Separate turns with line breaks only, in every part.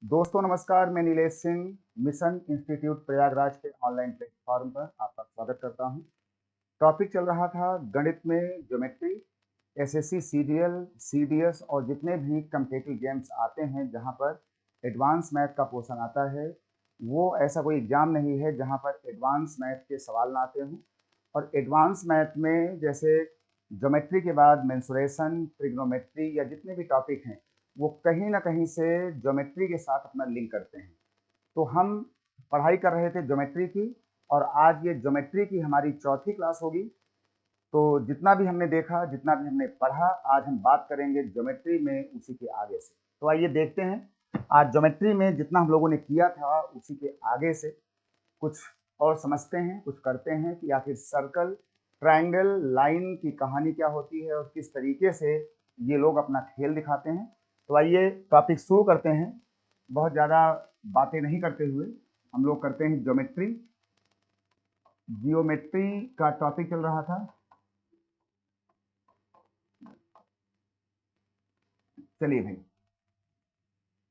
दोस्तों नमस्कार, मैं नीलेश सिंह मिशन इंस्टीट्यूट प्रयागराज के ऑनलाइन प्लेटफॉर्म पर आपका स्वागत करता हूं। टॉपिक चल रहा था गणित में ज्योमेट्री, एसएससी, सीडीएल, सीडीएस और जितने भी कम्पिटिटिव गेम्स आते हैं जहां पर एडवांस मैथ का पोर्शन आता है, वो ऐसा कोई एग्जाम नहीं है जहां पर एडवांस मैथ के सवाल ना आते हों। और एडवांस मैथ में जैसे ज्योमेट्री के बाद मेंसुरेशन, ट्रिग्नोमेट्री या जितने भी टॉपिक हैं, वो कहीं ना कहीं से ज्योमेट्री के साथ अपना लिंक करते हैं। तो हम पढ़ाई कर रहे थे ज्योमेट्री की, और आज ये ज्योमेट्री की हमारी चौथी क्लास होगी। तो जितना भी हमने देखा, जितना भी हमने पढ़ा, आज हम बात करेंगे ज्योमेट्री में उसी के आगे से। तो आइए देखते हैं आज ज्योमेट्री में जितना हम लोगों ने किया था उसी के आगे से कुछ और समझते हैं, कुछ करते हैं कि आखिर सर्कल, ट्रायंगल, लाइन की कहानी क्या होती है और किस तरीके से ये लोग अपना खेल दिखाते हैं। तो आइए टॉपिक शुरू करते हैं। बहुत ज़्यादा बातें नहीं करते हुए हम लोग करते हैं ज्योमेट्री। जियोमेट्री का टॉपिक चल रहा था। चलिए भाई,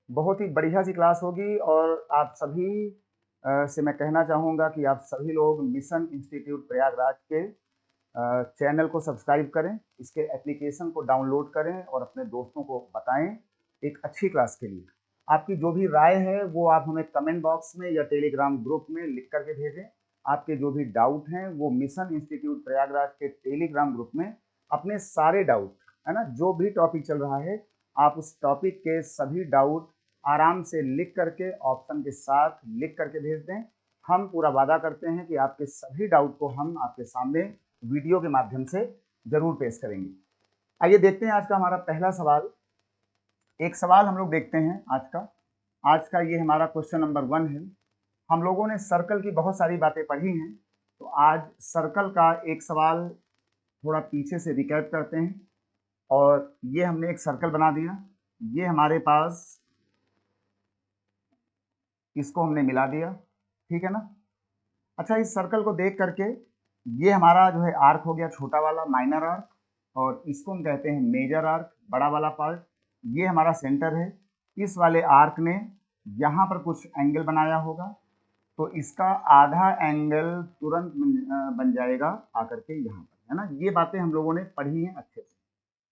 बहुत ही बढ़िया सी क्लास होगी और आप सभी से मैं कहना चाहूँगा कि आप सभी लोग मिशन इंस्टीट्यूट प्रयागराज के चैनल को सब्सक्राइब करें, इसके एप्लीकेशन को डाउनलोड करें और अपने दोस्तों को बताएं एक अच्छी क्लास के लिए। आपकी जो भी राय है वो आप हमें कमेंट बॉक्स में या टेलीग्राम ग्रुप में लिख करके भेजें। आपके जो भी डाउट हैं वो मिशन इंस्टीट्यूट प्रयागराज के टेलीग्राम ग्रुप में अपने सारे डाउट, है ना, जो भी टॉपिक चल रहा है, आप उस टॉपिक के सभी डाउट आराम से लिख करके ऑप्शन के साथ लिख करके भेज दें। हम पूरा वादा करते हैं कि आपके सभी डाउट को हम आपके सामने वीडियो के माध्यम से जरूर पेश करेंगे। आइए देखते हैं आज का हमारा पहला सवाल। एक सवाल हम लोग देखते हैं आज का ये हमारा क्वेश्चन नंबर 1 है। हम लोगों ने सर्कल की बहुत सारी बातें पढ़ी हैं, तो आज सर्कल का एक सवाल थोड़ा पीछे से रिकैप करते हैं। और ये हमने एक सर्कल बना दिया, ये हमारे पास, इसको हमने मिला दिया, ठीक है ना। अच्छा, इस सर्कल को देख करके ये हमारा जो है आर्क हो गया छोटा वाला, माइनर आर्क, और इसको हम कहते हैं मेजर आर्क, बड़ा वाला पार्ट। ये हमारा सेंटर है। इस वाले आर्क ने यहाँ पर कुछ एंगल बनाया होगा, तो इसका आधा एंगल तुरंत बन जाएगा आकर के यहाँ पर, है ना। ये बातें हम लोगों ने पढ़ी हैं अच्छे से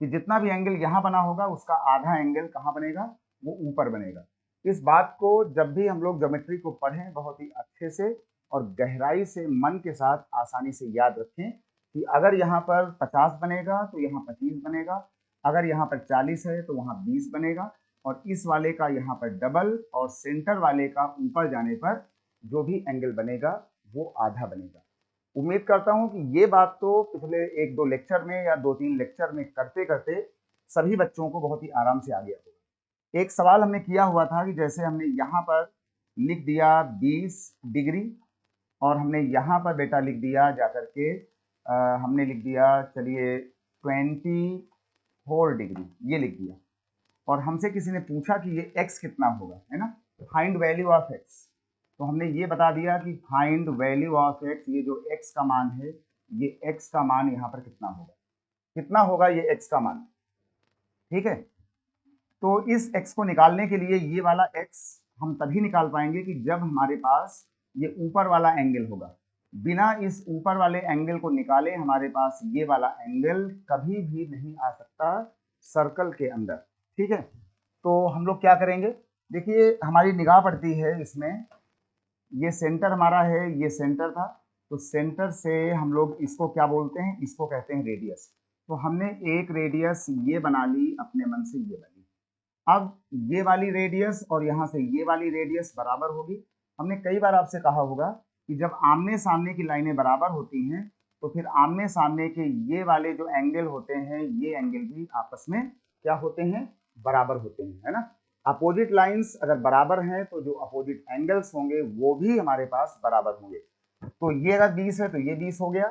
कि जितना भी एंगल यहाँ बना होगा उसका आधा एंगल कहाँ बनेगा, वो ऊपर बनेगा। इस बात को जब भी हम लोग ज्योमेट्री को पढ़ें बहुत ही अच्छे से और गहराई से मन के साथ आसानी से याद रखें कि अगर यहाँ पर 50 बनेगा तो यहाँ 25 बनेगा, अगर यहाँ पर 40 है तो वहाँ 20 बनेगा, और इस वाले का यहाँ पर डबल और सेंटर वाले का ऊपर जाने पर जो भी एंगल बनेगा वो आधा बनेगा। उम्मीद करता हूं कि ये बात तो पिछले 1-2 लेक्चर में या 2-3 लेक्चर में करते करते सभी बच्चों को बहुत ही आराम से आ गया होगा। एक सवाल हमने किया हुआ था कि जैसे हमने यहाँ पर लिख दिया 20 डिग्री, और हमने यहाँ पर बेटा लिख दिया जाकर के हमने लिख दिया, चलिए 24 डिग्री, ये लिख दिया। और हमसे किसी ने पूछा कि ये x कितना होगा, है ना, फाइंड वैल्यू ऑफ x। तो हमने ये बता दिया कि फाइंड वैल्यू ऑफ x, ये जो x का मान है, ये x का मान यहाँ पर कितना होगा, कितना होगा ये x का मान, ठीक है। तो इस x को निकालने के लिए ये वाला x हम तभी निकाल पाएंगे कि जब हमारे पास ये ऊपर वाला एंगल होगा। बिना इस ऊपर वाले एंगल को निकाले हमारे पास ये वाला एंगल कभी भी नहीं आ सकता सर्कल के अंदर, ठीक है। तो हम लोग क्या करेंगे, देखिए हमारी निगाह पड़ती है इसमें, ये सेंटर हमारा है, ये सेंटर था, तो सेंटर से हम लोग इसको क्या बोलते हैं, इसको कहते हैं रेडियस। तो हमने एक रेडियस ये बना ली, अपने मन से ये बनी। अब ये वाली रेडियस और यहाँ से ये वाली रेडियस बराबर होगी। हमने कई बार आपसे कहा होगा कि जब आमने सामने की लाइनें बराबर होती हैं तो फिर आमने सामने के ये वाले जो एंगल होते हैं, ये एंगल भी आपस में क्या होते हैं, बराबर होते हैं, है ना। अपोजिट लाइंस अगर बराबर हैं तो जो अपोजिट एंगल्स होंगे वो भी हमारे पास बराबर होंगे। तो ये अगर 20 है तो ये 20 हो गया।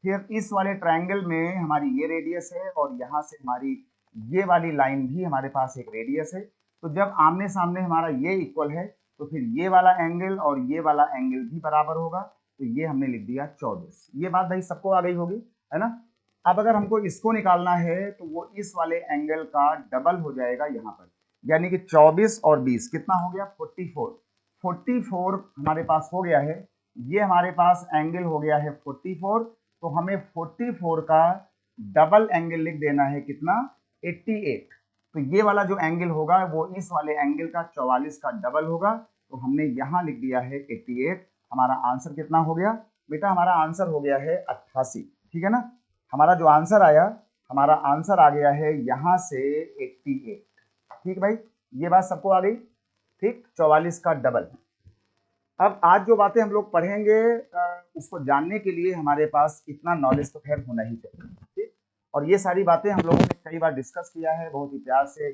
फिर इस वाले ट्रायंगल में हमारी ये रेडियस है और यहाँ से हमारी ये वाली लाइन भी हमारे पास एक रेडियस है। तो जब आमने सामने हमारा ये इक्वल है तो फिर ये वाला एंगल और ये वाला एंगल भी बराबर होगा। तो ये हमने लिख दिया 24। ये बात भाई सबको आ गई होगी, है ना। अब अगर हमको इसको निकालना है तो वो इस वाले एंगल का डबल हो जाएगा यहाँ पर। यानी कि 24 और 20 कितना हो गया 44। 44 हमारे पास हो गया है, ये हमारे पास एंगल हो गया है 44। तो हमें 44 का डबल एंगल लिख देना है कितना 88। तो ये वाला जो एंगल होगा वो इस वाले एंगल का 44 का डबल होगा। तो हमने यहाँ लिख दिया है 88। हमारा आंसर कितना हो गया बेटा, हमारा आंसर हो गया है 88। ठीक है ना, हमारा जो आंसर आया, हमारा आंसर आ गया है यहाँ से 88। ठीक भाई, ये बात सबको आ गई। ठीक, 44 का डबल। अब आज जो बातें हम लोग पढ़ेंगे उसको जानने के लिए हमारे पास इतना नॉलेज तो खैर होना ही चाहिए। ठीक, और ये सारी बातें हम लोगों ने कई बार डिस्कस किया है, बहुत ही प्यार से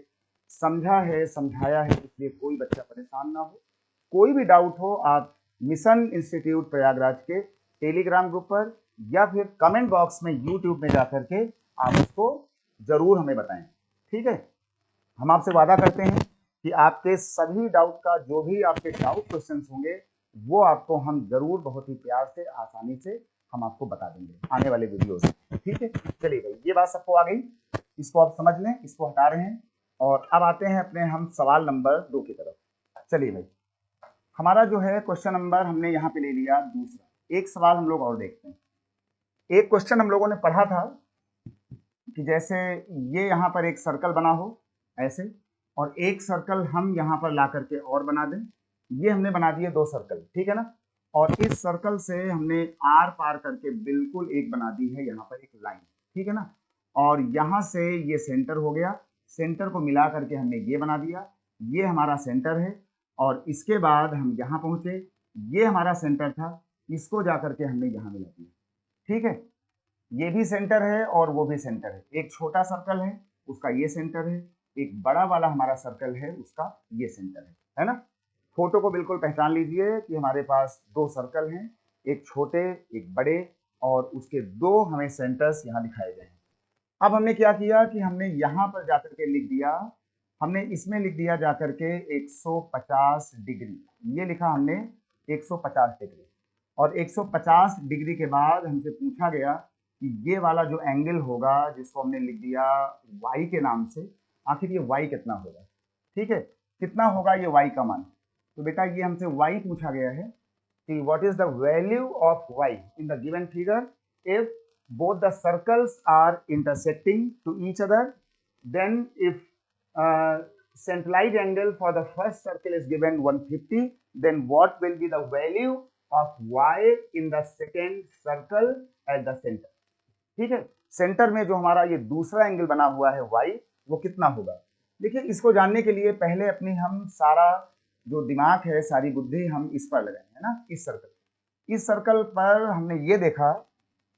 समझा है, समझाया है, इसलिए कोई बच्चा परेशान ना हो। कोई भी डाउट हो आप मिशन इंस्टीट्यूट प्रयागराज के टेलीग्राम ग्रुप पर या फिर कमेंट बॉक्स में यूट्यूब में जाकर के आप उसको जरूर हमें बताएं। ठीक है, हम आपसे वादा करते हैं कि आपके सभी डाउट का, जो भी आपके डाउट क्वेश्चंस होंगे, वो आपको हम जरूर बहुत ही प्यार से, आसानी से हम आपको बता देंगे आने वाले वीडियोस में। ठीक है, चलिए भाई, ये बात सबको आ गई, इसको आप समझ लें, इसको हटा रहे हैं। और अब आते हैं अपने हम सवाल नंबर 2 की तरफ। चलिए भाई, हमारा जो है क्वेश्चन नंबर हमने यहाँ पे ले लिया दूसरा। एक सवाल हम लोग और देखते हैं। एक क्वेश्चन हम लोगों ने पढ़ा था कि जैसे ये यहाँ पर एक सर्कल बना हो ऐसे, और एक सर्कल हम यहाँ पर ला करके और बना दें। ये हमने बना दिए 2 सर्कल, ठीक है ना। और इस सर्कल से हमने आर पार करके बिल्कुल एक बना दी है यहाँ पर एक लाइन, ठीक है ना। और यहाँ से ये सेंटर हो गया, सेंटर को मिला करके हमने ये बना दिया, ये हमारा सेंटर है। और इसके बाद हम यहाँ पहुंचे, ये हमारा सेंटर था, इसको जा करके हमने यहाँ मिला दिया। ठीक है, ये भी सेंटर है और वो भी सेंटर है। एक छोटा सर्कल है, उसका ये सेंटर है, एक बड़ा वाला हमारा सर्कल है, उसका ये सेंटर है ना। फोटो को बिल्कुल पहचान लीजिए कि हमारे पास 2 सर्कल हैं, एक छोटे एक बड़े, और उसके 2 हमें सेंटर्स यहाँ दिखाए गए हैं। अब हमने क्या किया कि हमने यहाँ पर जाकर के लिख दिया, हमने इसमें लिख दिया जाकर के 150 डिग्री, ये लिखा हमने 150 डिग्री। और 150 डिग्री के बाद हमसे पूछा गया कि ये वाला जो एंगल होगा, जिसको हमने लिख दिया y के नाम से, आखिर ये y कितना होगा। ठीक है, कितना होगा ये y का मान। तो बेटा ये हमसे y पूछा गया है कि what is the value of y in the given figure if both the circles are intersecting to each other, then if centroid angle for the first circle is given 150, then what will be the value of y in the second circle at the center। ठीक है, centre में जो हमारा ये दूसरा angle बना हुआ है y, वो कितना होगा। देखिए, इसको जानने के लिए पहले अपनी हम सारा जो दिमाग है, सारी बुद्धि हम इस पर लगाएंगे ना, इस सर्कल पर हमने ये देखा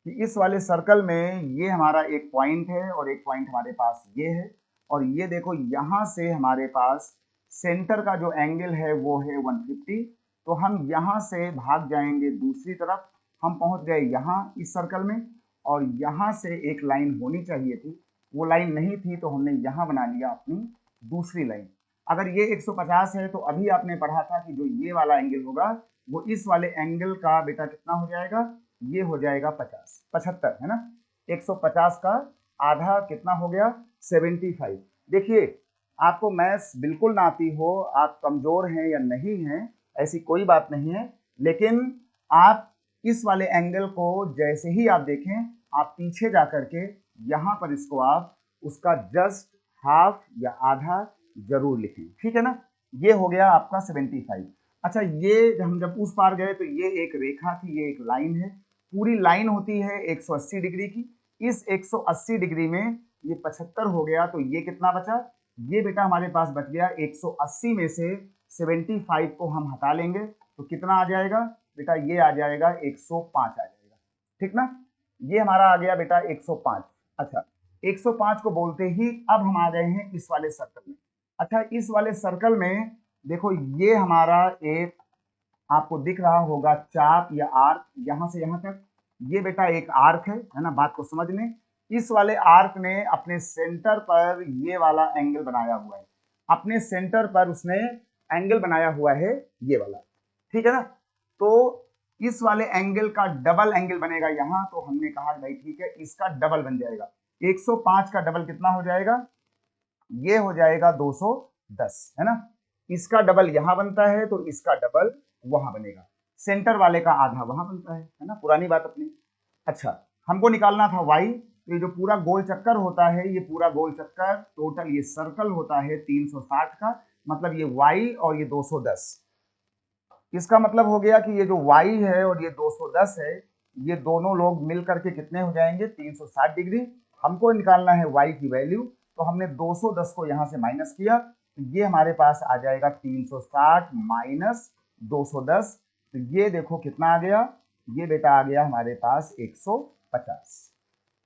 कि इस वाले सर्कल में ये हमारा एक पॉइंट है और एक पॉइंट हमारे पास ये है। और ये देखो, यहाँ से हमारे पास सेंटर का जो एंगल है वो है 150। तो हम यहाँ से भाग जाएंगे दूसरी तरफ, हम पहुंच गए यहाँ इस सर्कल में, और यहाँ से एक लाइन होनी चाहिए थी, वो लाइन नहीं थी, तो हमने यहाँ बना लिया अपनी दूसरी लाइन। अगर ये 150 है तो अभी आपने पढ़ा था कि जो ये वाला एंगल होगा वो इस वाले एंगल का बेटा कितना हो जाएगा, ये हो जाएगा 75 है ना। 150 का आधा कितना हो गया 75। देखिए, आपको मैथ्स बिल्कुल ना आती हो, आप कमजोर हैं या नहीं हैं, ऐसी कोई बात नहीं है, लेकिन आप इस वाले एंगल को जैसे ही आप देखें, आप पीछे जा करके यहाँ पर इसको आप उसका जस्ट हाफ या आधा जरूर लिखें, ठीक है ना। ये हो गया आपका 75। अच्छा, ये हम जब उस पार गए तो ये एक रेखा थी, ये एक लाइन है, पूरी लाइन होती है 180 डिग्री की। इस 180 डिग्री में ये 75 हो गया, तो ये कितना बचा, ये बेटा हमारे पास बच गया 180 में से 75 को हम हटा लेंगे तो कितना आ जाएगा बेटा, ये आ जाएगा 105 आ जाएगा, ठीक ना। ये हमारा आ गया बेटा 105। अच्छा, 105 को बोलते ही अब हम आ गए हैं इस वाले सर्कल में। अच्छा, इस वाले सर्कल में देखो, ये हमारा एक आपको दिख रहा होगा चाप या आर्क, यहां से यहां तक, ये बेटा एक आर्क है ना, बात को समझ लें। इस वाले आर्क ने अपने सेंटर पर ये वाला एंगल बनाया हुआ है, अपने सेंटर पर उसने एंगल बनाया हुआ है ये वाला, ठीक है ना। तो इस वाले एंगल का डबल एंगल बनेगा यहां, तो हमने कहा भाई ठीक है, इसका डबल बन जाएगा। 105 का डबल कितना हो जाएगा, ये हो जाएगा 200 10, है ना। इसका डबल यहां बनता है तो इसका डबल वहां बनेगा, सेंटर वाले का आधा वहां बनता है ना, पुरानी बात अपनी। अच्छा, हमको निकालना था y, तो ये जो पूरा गोल चक्कर होता है, ये पूरा गोल चक्कर टोटल ये सर्कल होता है 360 का, मतलब ये y और ये 210। इसका मतलब हो गया कि ये जो y है और ये 210 है, ये दोनों लोग मिल करके कितने हो जाएंगे, 360 डिग्री। हमको निकालना है y की वैल्यू, तो हमने 210 को यहां से माइनस किया, तो ये हमारे पास आ जाएगा 360 माइनस 210। तो ये देखो कितना आ गया, ये बेटा आ गया हमारे पास 150।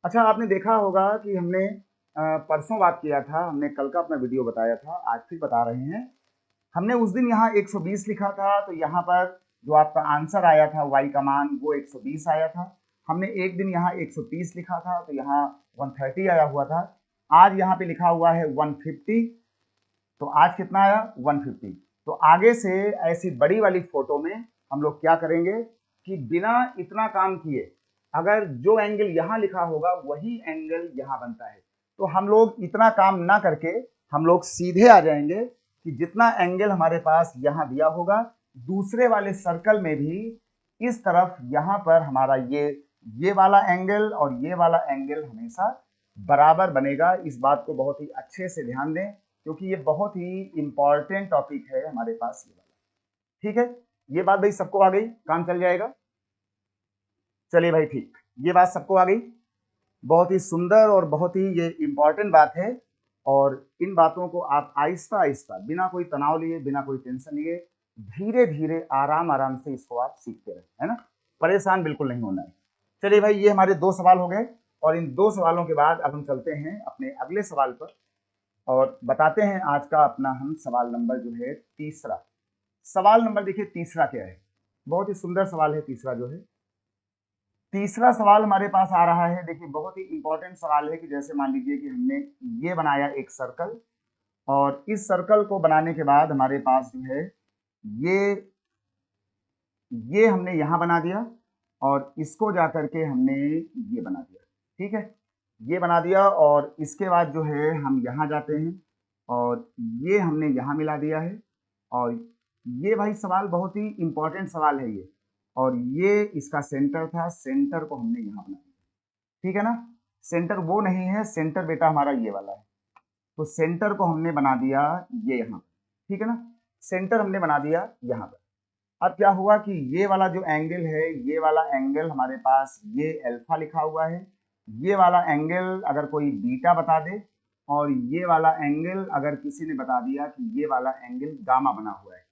अच्छा, आपने देखा होगा कि हमने परसों बात किया था, हमने कल का अपना वीडियो बताया था, आज फिर बता रहे हैं। हमने उस दिन यहाँ 120 लिखा था, तो यहाँ पर जो आपका आंसर आया था y का मान वो 120 आया था। हमने एक दिन यहाँ 130 लिखा था, तो यहाँ 130 आया हुआ था। आज यहाँ पे लिखा हुआ है 150, तो आज कितना आया, 150। तो आगे से ऐसी बड़ी वाली फोटो में हम लोग क्या करेंगे कि बिना इतना काम किए, अगर जो एंगल यहाँ लिखा होगा वही एंगल यहाँ बनता है, तो हम लोग इतना काम ना करके हम लोग सीधे आ जाएंगे कि जितना एंगल हमारे पास यहाँ दिया होगा, दूसरे वाले सर्कल में भी इस तरफ यहाँ पर हमारा ये वाला एंगल और ये वाला एंगल हमेशा बराबर बनेगा। इस बात को बहुत ही अच्छे से ध्यान दें, क्योंकि ये बहुत ही इंपॉर्टेंट टॉपिक है हमारे पास ये वाला। ठीक है, ये बात भाई सबको आ गई, काम चल जाएगा। चलिए भाई, ठीक, ये बात सबको आ गई। बहुत ही सुंदर और बहुत ही ये इंपॉर्टेंट बात है, और इन बातों को आप आहिस्ता आहिस्ता, बिना कोई तनाव लिए, बिना कोई टेंशन लिए, धीरे धीरे आराम आराम से इसको आप सीखते रहे, है ना, परेशान बिल्कुल नहीं होना है। चलिए भाई, ये हमारे 2 सवाल हो गए, और इन 2 सवालों के बाद अब हम चलते हैं अपने अगले सवाल पर और बताते हैं आज का अपना हम सवाल नंबर जो है तीसरा। सवाल नंबर देखिए तीसरा क्या है, बहुत ही सुंदर सवाल है तीसरा जो है। तीसरा सवाल हमारे पास आ रहा है, देखिए बहुत ही इंपॉर्टेंट सवाल है कि जैसे मान लीजिए कि हमने ये बनाया एक सर्कल, और इस सर्कल को बनाने के बाद हमारे पास जो है ये हमने यहां बना दिया, और इसको जाकर के हमने ये बना दिया। ठीक है, ये बना दिया, और इसके बाद जो है हम यहाँ जाते हैं और ये हमने यहाँ मिला दिया है, और ये भाई सवाल बहुत ही इंपॉर्टेंट सवाल है ये, और ये इसका सेंटर था, सेंटर को हमने यहाँ बना दिया। ठीक है ना, सेंटर वो नहीं है, सेंटर बेटा हमारा ये वाला है, तो सेंटर को हमने बना दिया ये यहाँ। ठीक है ना, सेंटर हमने बना दिया यहाँ पर। अब क्या हुआ कि ये वाला जो एंगल है, ये वाला एंगल हमारे पास ये अल्फा लिखा हुआ है, ये वाला एंगल अगर कोई बीटा बता दे, और ये वाला एंगल अगर किसी ने बता दिया कि ये वाला एंगल गामा बना हुआ है,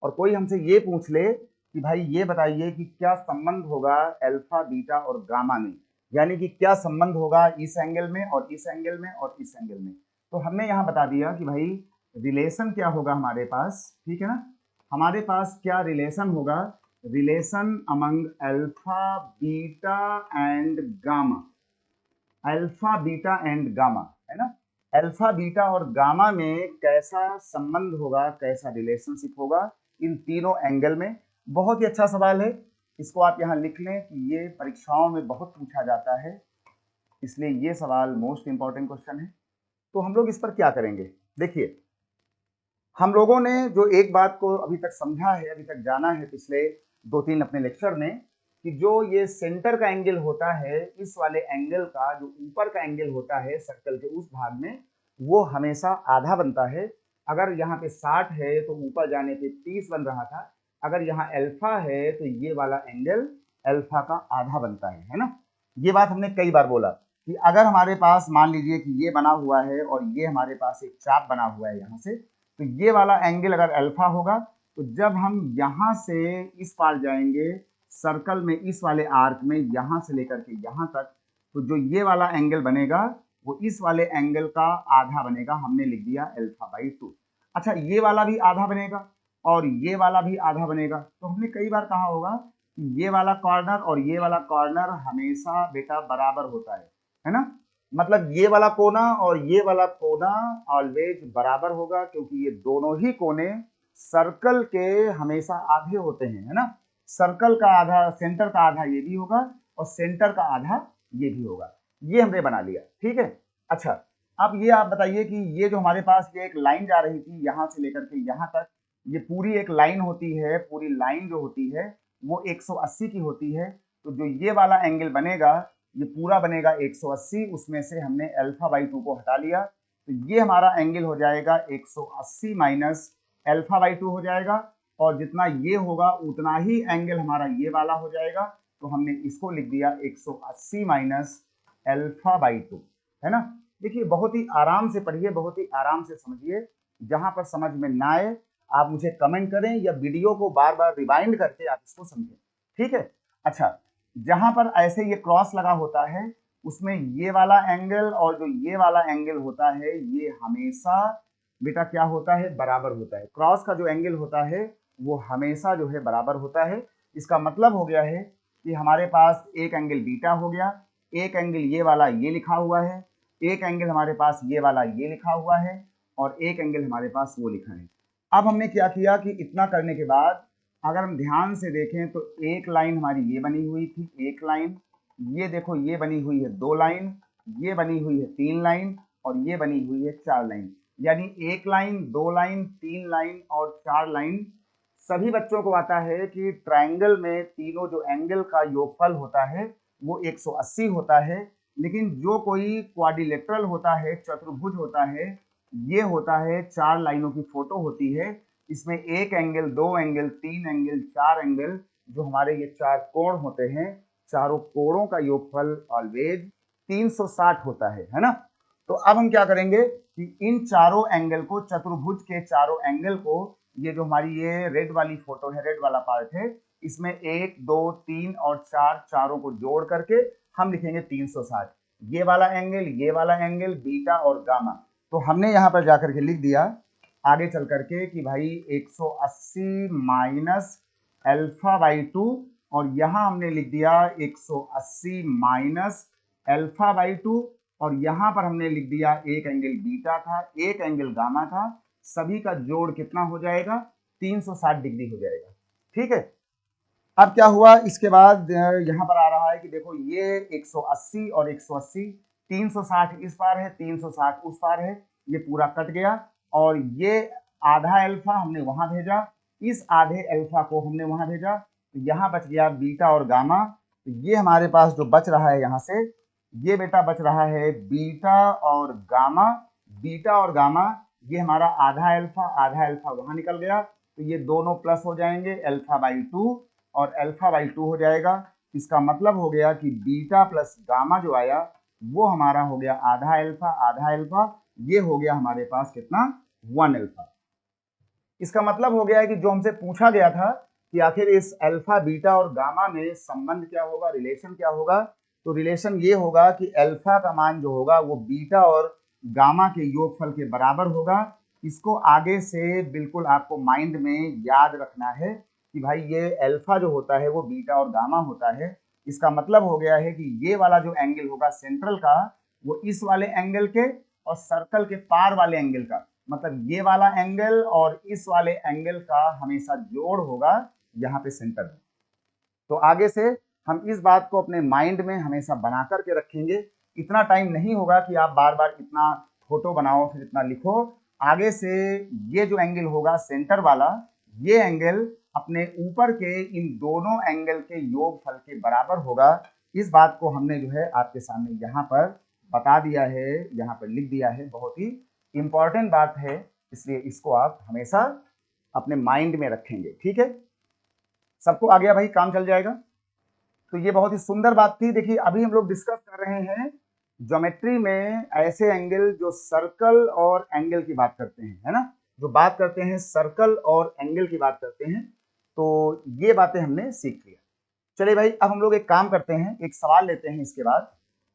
और कोई हमसे ये पूछ ले कि भाई ये बताइए कि क्या संबंध होगा अल्फा बीटा और गामा में, यानी कि क्या संबंध होगा इस एंगल में और इस एंगल में और इस एंगल में, तो हमने यहाँ बता दिया कि भाई रिलेशन क्या होगा हमारे पास। ठीक है ना, हमारे पास क्या रिलेशन होगा, relation among alpha beta and gamma, alpha beta and gamma, है ना, अल्फा बीटा और गामा में कैसा संबंध होगा, कैसा रिलेशनशिप होगा इन तीनों एंगल में। बहुत ही अच्छा सवाल है, इसको आप यहाँ लिख लें कि ये परीक्षाओं में बहुत पूछा जाता है, इसलिए ये सवाल मोस्ट इंपॉर्टेंट क्वेश्चन है। तो हम लोग इस पर क्या करेंगे, देखिए हम लोगों ने जो एक बात को अभी तक समझा है, अभी तक जाना है पिछले 2-3 अपने लेक्चर में, कि जो ये सेंटर का एंगल होता है, इस वाले एंगल का जो ऊपर का एंगल होता है सर्कल के उस भाग में, वो हमेशा आधा बनता है। अगर यहाँ पे 60 है तो ऊपर जाने पे 30 बन रहा था, अगर यहाँ अल्फा है तो ये वाला एंगल अल्फा का आधा बनता है ना। ये बात हमने कई बार बोला कि अगर हमारे पास मान लीजिए कि ये बना हुआ है और ये हमारे पास एक चाप बना हुआ है यहाँ से, तो ये वाला एंगल अगर अल्फा होगा, तो जब हम यहाँ से इस पार जाएंगे सर्कल में, इस वाले आर्क में, यहाँ से लेकर के यहाँ तक, तो जो ये वाला एंगल बनेगा वो इस वाले एंगल का आधा बनेगा, हमने लिख दिया अल्फा/2। अच्छा, ये वाला भी आधा बनेगा और ये वाला भी आधा बनेगा, तो हमने कई बार कहा होगा कि ये वाला कॉर्नर और ये वाला कॉर्नर हमेशा बेटा बराबर होता है ना, मतलब ये वाला कोना और ये वाला कोना ऑलवेज बराबर होगा, क्योंकि ये दोनों ही कोने सर्कल के हमेशा आधे होते हैं, है ना, सर्कल का आधा, सेंटर का आधा ये भी होगा और सेंटर का आधा ये भी होगा। ये हमने बना लिया, ठीक है। अच्छा, अब ये आप बताइए कि ये जो हमारे पास ये एक लाइन जा रही थी यहाँ से लेकर के यहाँ तक, ये पूरी एक लाइन होती है, पूरी लाइन जो होती है वो 180 की होती है। तो जो ये वाला एंगल बनेगा ये पूरा बनेगा 180, उसमें से हमने अल्फा बाई 2 को हटा लिया, तो ये हमारा एंगल हो जाएगा 180 माइनस अल्फा बाई 2 हो जाएगा, और जितना ये होगा उतना ही एंगल हमारा ये वाला हो जाएगा। तो हमने इसको लिख दिया 180 माइनस अल्फा बाई 2, है ना। देखिए बहुत ही आराम से पढ़िए, बहुत ही आराम से समझिए, जहां पर समझ में ना आए आप मुझे कमेंट करें या वीडियो को बार बार रिवाइंड करके आप इसको समझें, ठीक है। अच्छा, जहां पर ऐसे ये क्रॉस लगा होता है उसमें ये वाला एंगल और जो ये वाला एंगल होता है ये हमेशा बेटा क्या होता है, बराबर होता है। क्रॉस का जो एंगल होता है वो हमेशा जो है बराबर होता है। इसका मतलब हो गया है कि हमारे पास एक एंगल बीटा हो गया, एक एंगल ये वाला ये लिखा हुआ है, एक एंगल हमारे पास ये वाला ये लिखा हुआ है, और एक एंगल हमारे पास वो लिखा है। अब हमने क्या किया कि इतना करने के बाद अगर हम ध्यान से देखें तो एक लाइन हमारी ये बनी हुई थी, एक लाइन, ये देखो ये बनी हुई है 2 लाइन, ये बनी हुई है 3 लाइन, और ये बनी हुई है 4 लाइन। यानी एक लाइन, 2 लाइन, 3 लाइन और 4 लाइन। सभी बच्चों को आता है कि ट्रायंगल में तीनों जो एंगल का योगफल होता है वो 180 होता है, लेकिन जो कोई क्वाड्रिलेटरल होता है, चतुर्भुज होता है, ये होता है 4 लाइनों की फोटो होती है। इसमें एक एंगल, 2 एंगल, 3 एंगल, 4 एंगल, जो हमारे ये 4 कोण होते हैं, चारों कोणों का योगफल ऑलवेज 360 होता है ना। तो अब हम क्या करेंगे कि इन चारों एंगल को, चतुर्भुज के चारों एंगल को, ये जो हमारी ये रेड वाली फोटो है, रेड वाला पार्ट है, इसमें 1, 2, 3 और 4, चारों को जोड़ करके हम लिखेंगे 360। ये वाला एंगल, ये वाला एंगल, बीटा और गामा। तो हमने यहां पर जाकर के लिख दिया आगे चल करके कि भाई 180 माइनस अल्फा बाई 2, और यहां हमने लिख दिया 180 माइनस अल्फा बाई 2, और यहां पर हमने लिख दिया एक एंगल बीटा था, एक एंगल गामा था, सभी का जोड़ कितना हो जाएगा, 360 डिग्री हो जाएगा, ठीक है। अब क्या हुआ इसके बाद यहां पर आ रहा है कि देखो ये 180 और 180, 360 इस पार है, 360 उस पार है, ये पूरा कट गया, और ये आधा अल्फा हमने वहां भेजा, इस आधे अल्फा को हमने वहां भेजा, तो यहां बच गया बीटा और गामा। तो ये हमारे पास जो बच रहा है यहां से, ये बेटा बच रहा है बीटा और गामा। बीटा और गामा ये हमारा आधा अल्फा वहां निकल गया, तो ये दोनों प्लस हो जाएंगे, अल्फा बाई 2 और अल्फा बाई 2 हो जाएगा। इसका मतलब हो गया कि बीटा प्लस गामा जो आया वो हमारा हो गया आधा अल्फा, ये हो गया हमारे पास कितना, 1 अल्फा। इसका मतलब हो गया है कि जो हमसे पूछा गया था कि आखिर इस अल्फा, बीटा और गामा में संबंध क्या होगा, रिलेशन क्या होगा, तो रिलेशन ये होगा कि अल्फा का मान जो होगा वो बीटा और गामा के योगफल के बराबर होगा। इसको आगे से बिल्कुल आपको माइंड में याद रखना है कि भाई ये अल्फा जो होता है वो बीटा और गामा होता है। इसका मतलब हो गया है कि ये वाला जो एंगल होगा सेंट्रल का, वो इस वाले एंगल के और सर्कल के पार वाले एंगल का, मतलब ये वाला एंगल और इस वाले एंगल का हमेशा जोड़ होगा यहाँ पे सेंटर में। तो आगे से हम इस बात को अपने माइंड में हमेशा बना करके रखेंगे। इतना टाइम नहीं होगा कि आप बार बार इतना फोटो बनाओ फिर इतना लिखो। आगे से ये जो एंगल होगा सेंटर वाला, ये एंगल अपने ऊपर के इन दोनों एंगल के योगफल के बराबर होगा। इस बात को हमने जो है आपके सामने यहाँ पर बता दिया है, यहाँ पर लिख दिया है। बहुत ही इंपॉर्टेंट बात है, इसलिए इसको आप हमेशा अपने माइंड में रखेंगे, ठीक है। सबको आ गया भाई, काम चल जाएगा। तो ये बहुत ही सुंदर बात थी। देखिए अभी हम लोग डिस्कस कर रहे हैं ज्योमेट्री में ऐसे एंगल जो सर्कल और एंगल की बात करते हैं, है ना, जो बात करते हैं सर्कल और एंगल की बात करते हैं। तो ये बातें हमने सीख लिया। चलिए भाई, अब हम लोग एक काम करते हैं, एक सवाल लेते हैं इसके बाद,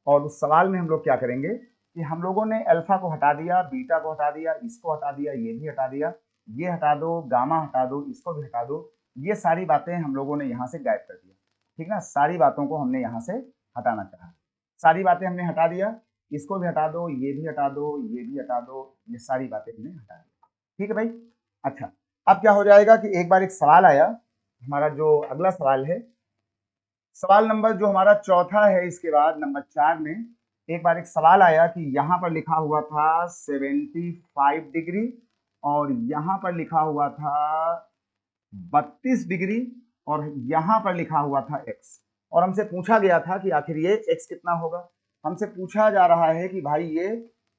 और उस सवाल में हम लोग क्या करेंगे कि हम लोगों ने अल्फा को हटा दिया, बीटा को हटा दिया, इसको हटा दिया, ये भी हटा दिया, ये हटा दो, गामा हटा दो, इसको भी हटा दो, ये सारी बातें हम लोगों ने यहाँ से गायब कर दिया, ठीक ना। सारी बातों को हमने यहाँ से हटाना चाहा, सारी बातें हमने हटा दिया, इसको भी हटा दो, ये भी हटा दो, ये भी हटा दो, ये सारी बातें हमने हटा दी, ठीक है भाई। अच्छा, अब क्या हो जाएगा कि एक बार एक सवाल आया, हमारा जो अगला सवाल है, सवाल नंबर जो हमारा चौथा है, इसके बाद नंबर 4 में एक बार एक सवाल आया कि यहाँ पर लिखा हुआ था 75 डिग्री और यहाँ पर लिखा हुआ था 32 डिग्री और यहाँ पर लिखा हुआ था x, और हमसे पूछा गया था कि आखिर ये x कितना होगा। हमसे पूछा जा रहा है कि भाई ये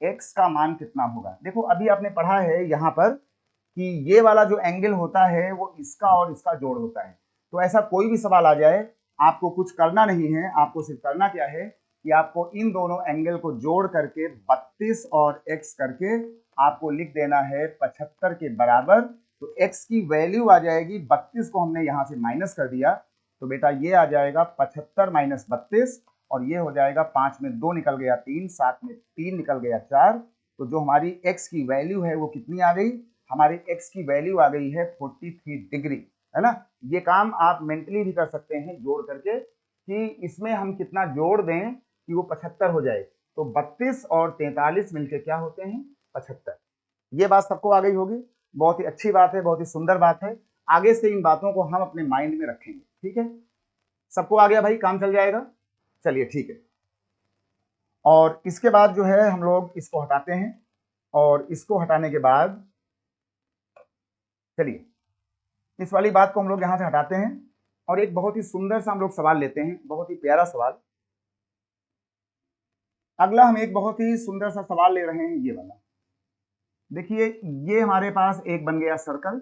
x का मान कितना होगा। देखो अभी आपने पढ़ा है यहाँ पर कि ये वाला जो एंगल होता है वो इसका और इसका जोड़ होता है। तो ऐसा कोई भी सवाल आ जाए, आपको कुछ करना नहीं है, आपको सिर्फ करना क्या है कि आपको इन दोनों एंगल को जोड़ करके 32 और x करके आपको लिख देना है 75 के बराबर। तो x की वैल्यू आ जाएगी 32 को हमने यहाँ से माइनस कर दिया, तो बेटा ये आ जाएगा 75 माइनस 32 और ये हो जाएगा 5 में 2 निकल गया 3, 7 में 3 निकल गया 4। तो जो हमारी x की वैल्यू है वो कितनी आ गई, हमारी x की वैल्यू आ गई है 43 डिग्री, है ना। ये काम आप मेंटली भी कर सकते हैं जोड़ करके कि इसमें हम कितना जोड़ दें कि वो 75 हो जाए। तो 32 और 43 मिलके क्या होते हैं 75। ये बात सबको आ गई होगी, बहुत ही अच्छी बात है, बहुत ही सुंदर बात है। आगे से इन बातों को हम अपने माइंड में रखेंगे, ठीक है। सबको आ गया भाई, काम चल जाएगा। चलिए ठीक है। और इसके बाद जो है हम लोग इसको हटाते हैं और इसको हटाने के बाद चलिए इस वाली बात को हम लोग यहां से हटाते हैं और एक बहुत ही सुंदर सा हम लोग सवाल लेते हैं, बहुत ही प्यारा सवाल। अगला हम एक बहुत ही सुंदर सा सवाल ले रहे हैं, ये वाला देखिए। ये हमारे पास एक बन गया सर्कल,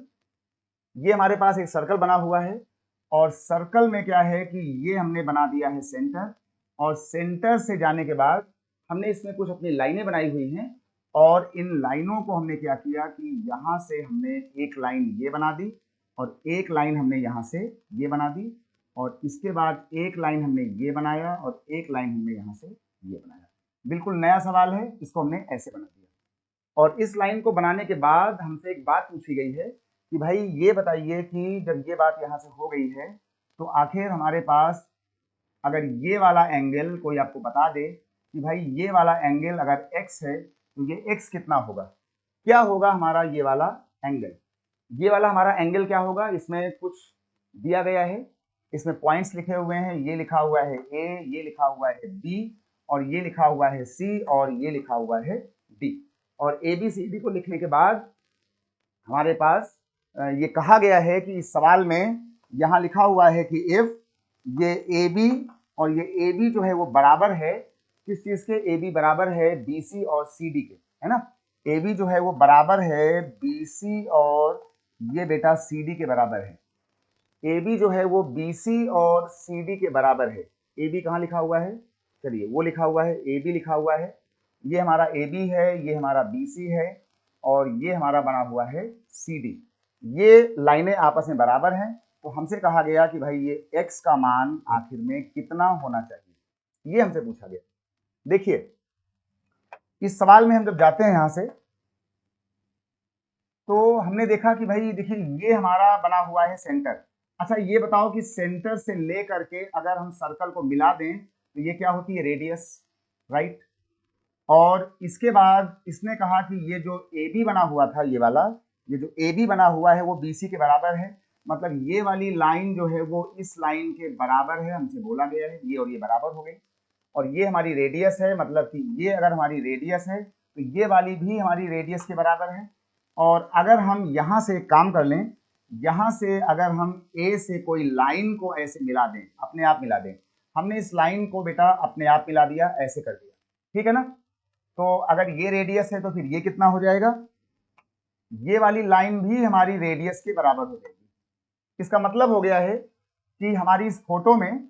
ये हमारे पास एक सर्कल बना हुआ है और सर्कल में क्या है कि ये हमने बना दिया है सेंटर, और सेंटर से जाने के बाद हमने इसमें कुछ अपनी लाइनें बनाई हुई हैं और इन लाइनों को हमने क्या किया कि यहाँ से हमने एक लाइन ये बना दी और एक लाइन हमने यहाँ से ये बना दी और इसके बाद एक लाइन हमने ये बनाया और एक लाइन हमने यहाँ से ये बनाया। बिल्कुल नया सवाल है, इसको हमने ऐसे बना दिया। और इस लाइन को बनाने के बाद हमसे एक बात पूछी गई है कि भाई ये बताइए कि जब ये बात यहाँ से हो गई है तो आखिर हमारे पास अगर ये वाला एंगल कोई आपको बता दे कि भाई ये वाला एंगल अगर x है तो ये x कितना होगा, क्या होगा हमारा ये वाला एंगल। ये वाला हमारा एंगल क्या होगा, इसमें कुछ दिया गया है, इसमें पॉइंट्स लिखे हुए हैं, ये लिखा हुआ है a, ये लिखा हुआ है b और ये लिखा हुआ है c और ये लिखा हुआ है d। और ए बी सी डी को लिखने के बाद हमारे पास ये कहा गया है कि इस सवाल में यहाँ लिखा हुआ है कि इफ ये ए बी और ये ए बी जो है वो बराबर है किस चीज के, ए बी बराबर है बी सी और सी डी के, है ना। ए बी जो है वो बराबर है बी सी और ये बेटा सी डी के बराबर है। ए बी जो है वो बी सी और सी डी के बराबर है। ए बी कहाँ लिखा हुआ है, चलिए वो लिखा हुआ है, ए बी लिखा हुआ है, ये हमारा ए बी है, ये हमारा बी सी है और ये हमारा बना हुआ है सी डी। ये लाइनें आपस में बराबर हैं, तो हमसे कहा गया कि भाई ये x का मान आखिर में कितना होना चाहिए, ये हमसे पूछा गया। देखिए इस सवाल में हम जब जाते हैं यहां से तो हमने देखा कि भाई देखिए ये हमारा बना हुआ है सेंटर। अच्छा ये बताओ कि सेंटर से ले करके अगर हम सर्कल को मिला दें तो ये क्या होती है, रेडियस, राइट। और इसके बाद इसने कहा कि ये जो ए बी बना हुआ था, ये वाला ये जो ए बी बना हुआ है वो बी सी के बराबर है, मतलब ये वाली लाइन जो है वो इस लाइन के बराबर है, हमसे बोला गया है ये और ये बराबर हो गई। और ये हमारी रेडियस है, मतलब कि ये अगर हमारी रेडियस है तो ये वाली भी हमारी रेडियस के बराबर है। और अगर हम यहाँ से एक काम कर लें, यहाँ से अगर हम ए से कोई लाइन को ऐसे मिला दें, अपने आप मिला दें, हमने इस लाइन को बेटा अपने आप मिला दिया, ऐसे कर दिया, ठीक है ना। तो अगर ये रेडियस है तो फिर ये कितना हो जाएगा, ये वाली लाइन भी हमारी रेडियस के बराबर हो जाएगी। इसका मतलब हो गया है कि हमारी इस फोटो में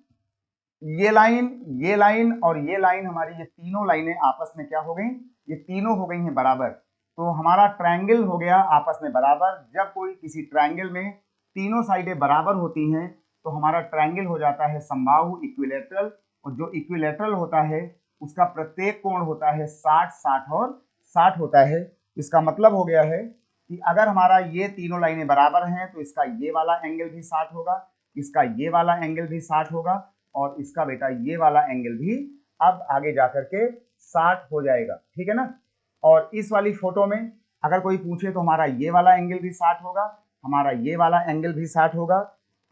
ये लाइन और ये लाइन, हमारी ये तीनों लाइनें आपस में क्या हो गई, ये तीनों हो गई हैं बराबर। तो हमारा ट्रायंगल हो गया आपस में बराबर। जब कोई किसी ट्रायंगल में तीनों साइडें बराबर होती हैं तो हमारा ट्रायंगल हो जाता है समबाहु, इक्विलैटरल। और जो इक्विलैटरल होता है उसका प्रत्येक कोण होता है 60, 60 और 60 होता है। इसका मतलब हो गया है कि अगर हमारा ये तीनों लाइनें बराबर हैं तो इसका ये वाला एंगल भी 60 होगा, इसका ये वाला एंगल भी 60 होगा और इसका बेटा ये वाला एंगल भी अब आगे जाकर के 60 हो जाएगा, ठीक है ना। और इस वाली फोटो में अगर कोई पूछे तो हमारा ये वाला एंगल भी 60 होगा, हमारा ये वाला एंगल भी 60 होगा,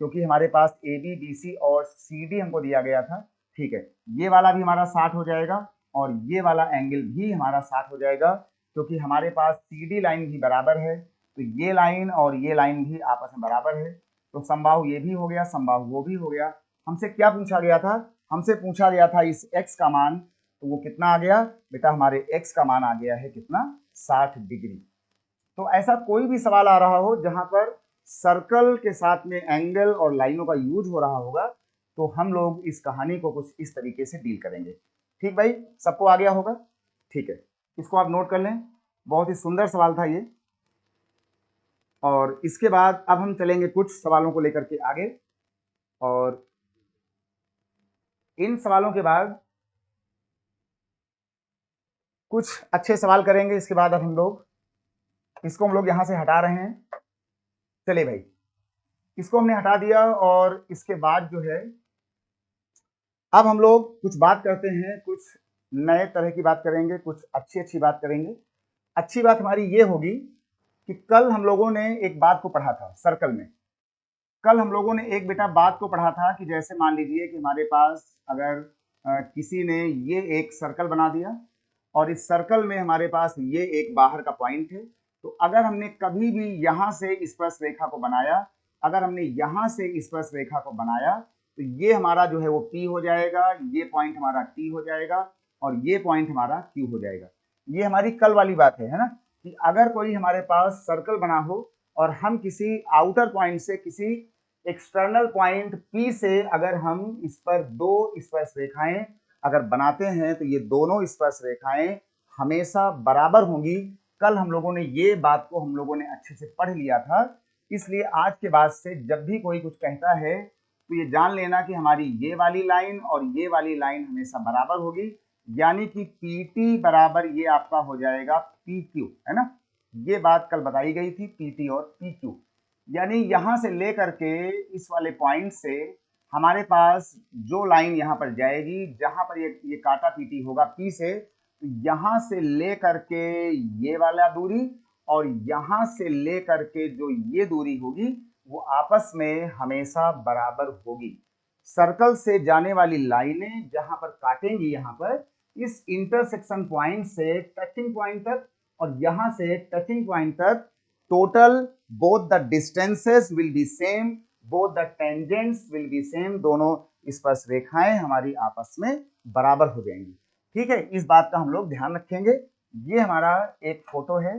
क्योंकि हमारे पास ए बी बी सी और सी डी हमको दिया गया था, ठीक है। ये वाला भी हमारा 60 हो जाएगा और ये वाला एंगल भी हमारा 60 हो जाएगा, क्योंकि हमारे पास CD लाइन भी बराबर है, तो ये लाइन और ये लाइन भी आपस में बराबर है, तो समबाहु ये भी हो गया, समबाहु वो भी हो गया। हमसे क्या पूछा गया था? हमसे पूछा गया था इस x का मान, तो वो कितना आ गया बेटा? हमारे x का मान आ गया है कितना? 60 डिग्री। तो ऐसा कोई भी सवाल आ रहा हो जहां पर सर्कल के साथ में एंगल और लाइनों का यूज हो रहा होगा, तो हम लोग इस कहानी को कुछ इस तरीके से डील करेंगे। ठीक भाई, सबको आ गया होगा? ठीक है, इसको आप नोट कर लें, बहुत ही सुंदर सवाल था ये। और इसके बाद अब हम चलेंगे कुछ सवालों को लेकर के आगे, और इन सवालों के बाद कुछ अच्छे सवाल करेंगे। इसके बाद अब हम लोग इसको यहां से हटा रहे हैं। चलिए भाई, इसको हमने हटा दिया, और इसके बाद जो है अब हम लोग कुछ बात करते हैं, कुछ नए तरह की बात करेंगे, कुछ अच्छी बात करेंगे। अच्छी बात हमारी ये होगी कि कल हम लोगों ने एक बात को पढ़ा था सर्कल में। कल हम लोगों ने एक बेटा बात को पढ़ा था कि जैसे मान लीजिए कि हमारे पास अगर किसी ने ये एक सर्कल बना दिया, और इस सर्कल में हमारे पास ये एक बाहर का पॉइंट है, तो अगर हमने कभी भी यहां से स्पर्श रेखा को बनाया, अगर हमने यहां से स्पर्श रेखा को बनाया, तो ये हमारा जो है वो P हो जाएगा, ये पॉइंट हमारा T हो जाएगा, और ये पॉइंट हमारा Q हो जाएगा। ये हमारी कल वाली बात है ना, कि अगर कोई हमारे पास सर्कल बना हो और हम किसी आउटर पॉइंट से, किसी एक्सटर्नल पॉइंट P से अगर हम इस पर दो स्पर्श रेखाएं अगर बनाते हैं, तो ये दोनों स्पर्श रेखाएं हमेशा बराबर होंगी। कल हम लोगों ने ये बात को अच्छे से पढ़ लिया था, इसलिए आज के बाद से जब भी कोई कुछ कहता है, तो ये जान लेना कि हमारी ये वाली लाइन और ये वाली लाइन हमेशा बराबर होगी, यानी कि PT बराबर ये आपका हो जाएगा PQ, है ना। ये बात कल बताई गई थी, PT और PQ, यानी यहां से लेकर के इस वाले पॉइंट से हमारे पास जो लाइन यहाँ पर जाएगी, जहां पर ये काटा PT होगा P से, तो यहां से लेकर के ये वाला दूरी और यहां से लेकर के जो ये दूरी होगी, वो आपस में हमेशा बराबर होगी। सर्कल से जाने वाली लाइनें जहां पर काटेंगी, यहां पर इस इंटरसेक्शन पॉइंट से टचिंग पॉइंट तक, और यहां से टचिंग पॉइंट तक, total both the distances will be same, both the tangents will be same, दोनों स्पर्श रेखाएं हमारी आपस में बराबर हो जाएंगी। ठीक है, इस बात का हम लोग ध्यान रखेंगे। ये हमारा एक फोटो है।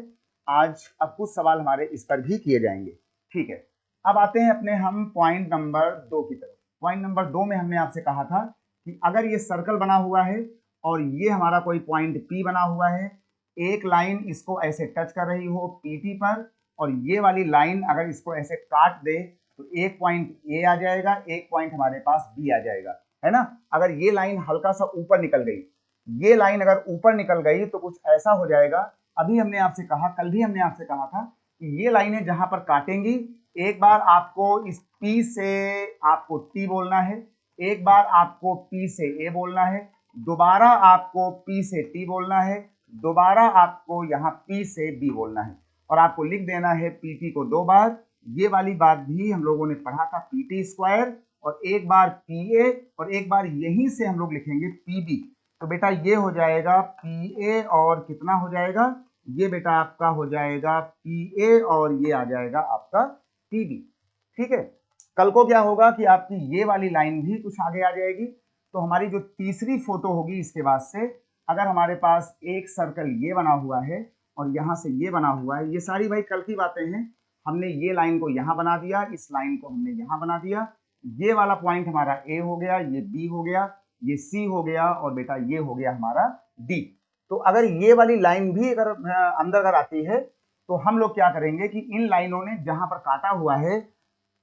आज अब कुछ सवाल हमारे इस पर भी किए जाएंगे। ठीक है, अब आते हैं अपने हम पॉइंट नंबर 2 की तरफ। पॉइंट नंबर 2 में हमने आपसे कहा था कि अगर ये सर्कल बना हुआ है और ये हमारा कोई पॉइंट P बना हुआ है, एक लाइन इसको ऐसे टच कर रही हो PT पर, और ये वाली लाइन अगर इसको ऐसे काट दे, तो एक पॉइंट A आ जाएगा, एक पॉइंट हमारे पास B आ जाएगा, है ना। अगर ये लाइन हल्का सा ऊपर निकल गई, ये लाइन अगर ऊपर निकल गई, तो कुछ ऐसा हो जाएगा। अभी हमने आपसे कहा, कल भी हमने आपसे कहा था कि ये लाइनें जहां पर काटेंगी, एक बार आपको इस P से आपको T बोलना है, एक बार आपको P से A बोलना है, दोबारा आपको P से T बोलना है, दोबारा आपको यहाँ P से B बोलना है, और आपको लिख देना है PT को 2 बार। ये वाली बात भी हम लोगों ने पढ़ा था, PT स्क्वायर, और एक बार PA, और एक बार यहीं से हम लोग लिखेंगे PB। तो बेटा ये हो जाएगा PA, और कितना हो जाएगा ये बेटा? आपका हो जाएगा PA, और ये आ जाएगा आपका PB। ठीक है, कल को क्या होगा कि आपकी ये वाली लाइन भी कुछ आगे आ जाएगी। तो हमारी जो तीसरी फोटो होगी इसके बाद से, अगर हमारे पास एक सर्कल ये बना हुआ है और यहाँ से ये बना हुआ है, ये सारी भाई कल की बातें हैं। हमने ये लाइन को यहाँ बना दिया, इस लाइन को हमने यहाँ बना दिया, ये वाला पॉइंट हमारा A हो गया, ये B हो गया, ये C हो गया, और बेटा ये हो गया हमारा D। तो अगर ये वाली लाइन भी अगर अंदर अगर आती है, तो हम लोग क्या करेंगे कि इन लाइनों ने जहां पर काटा हुआ है,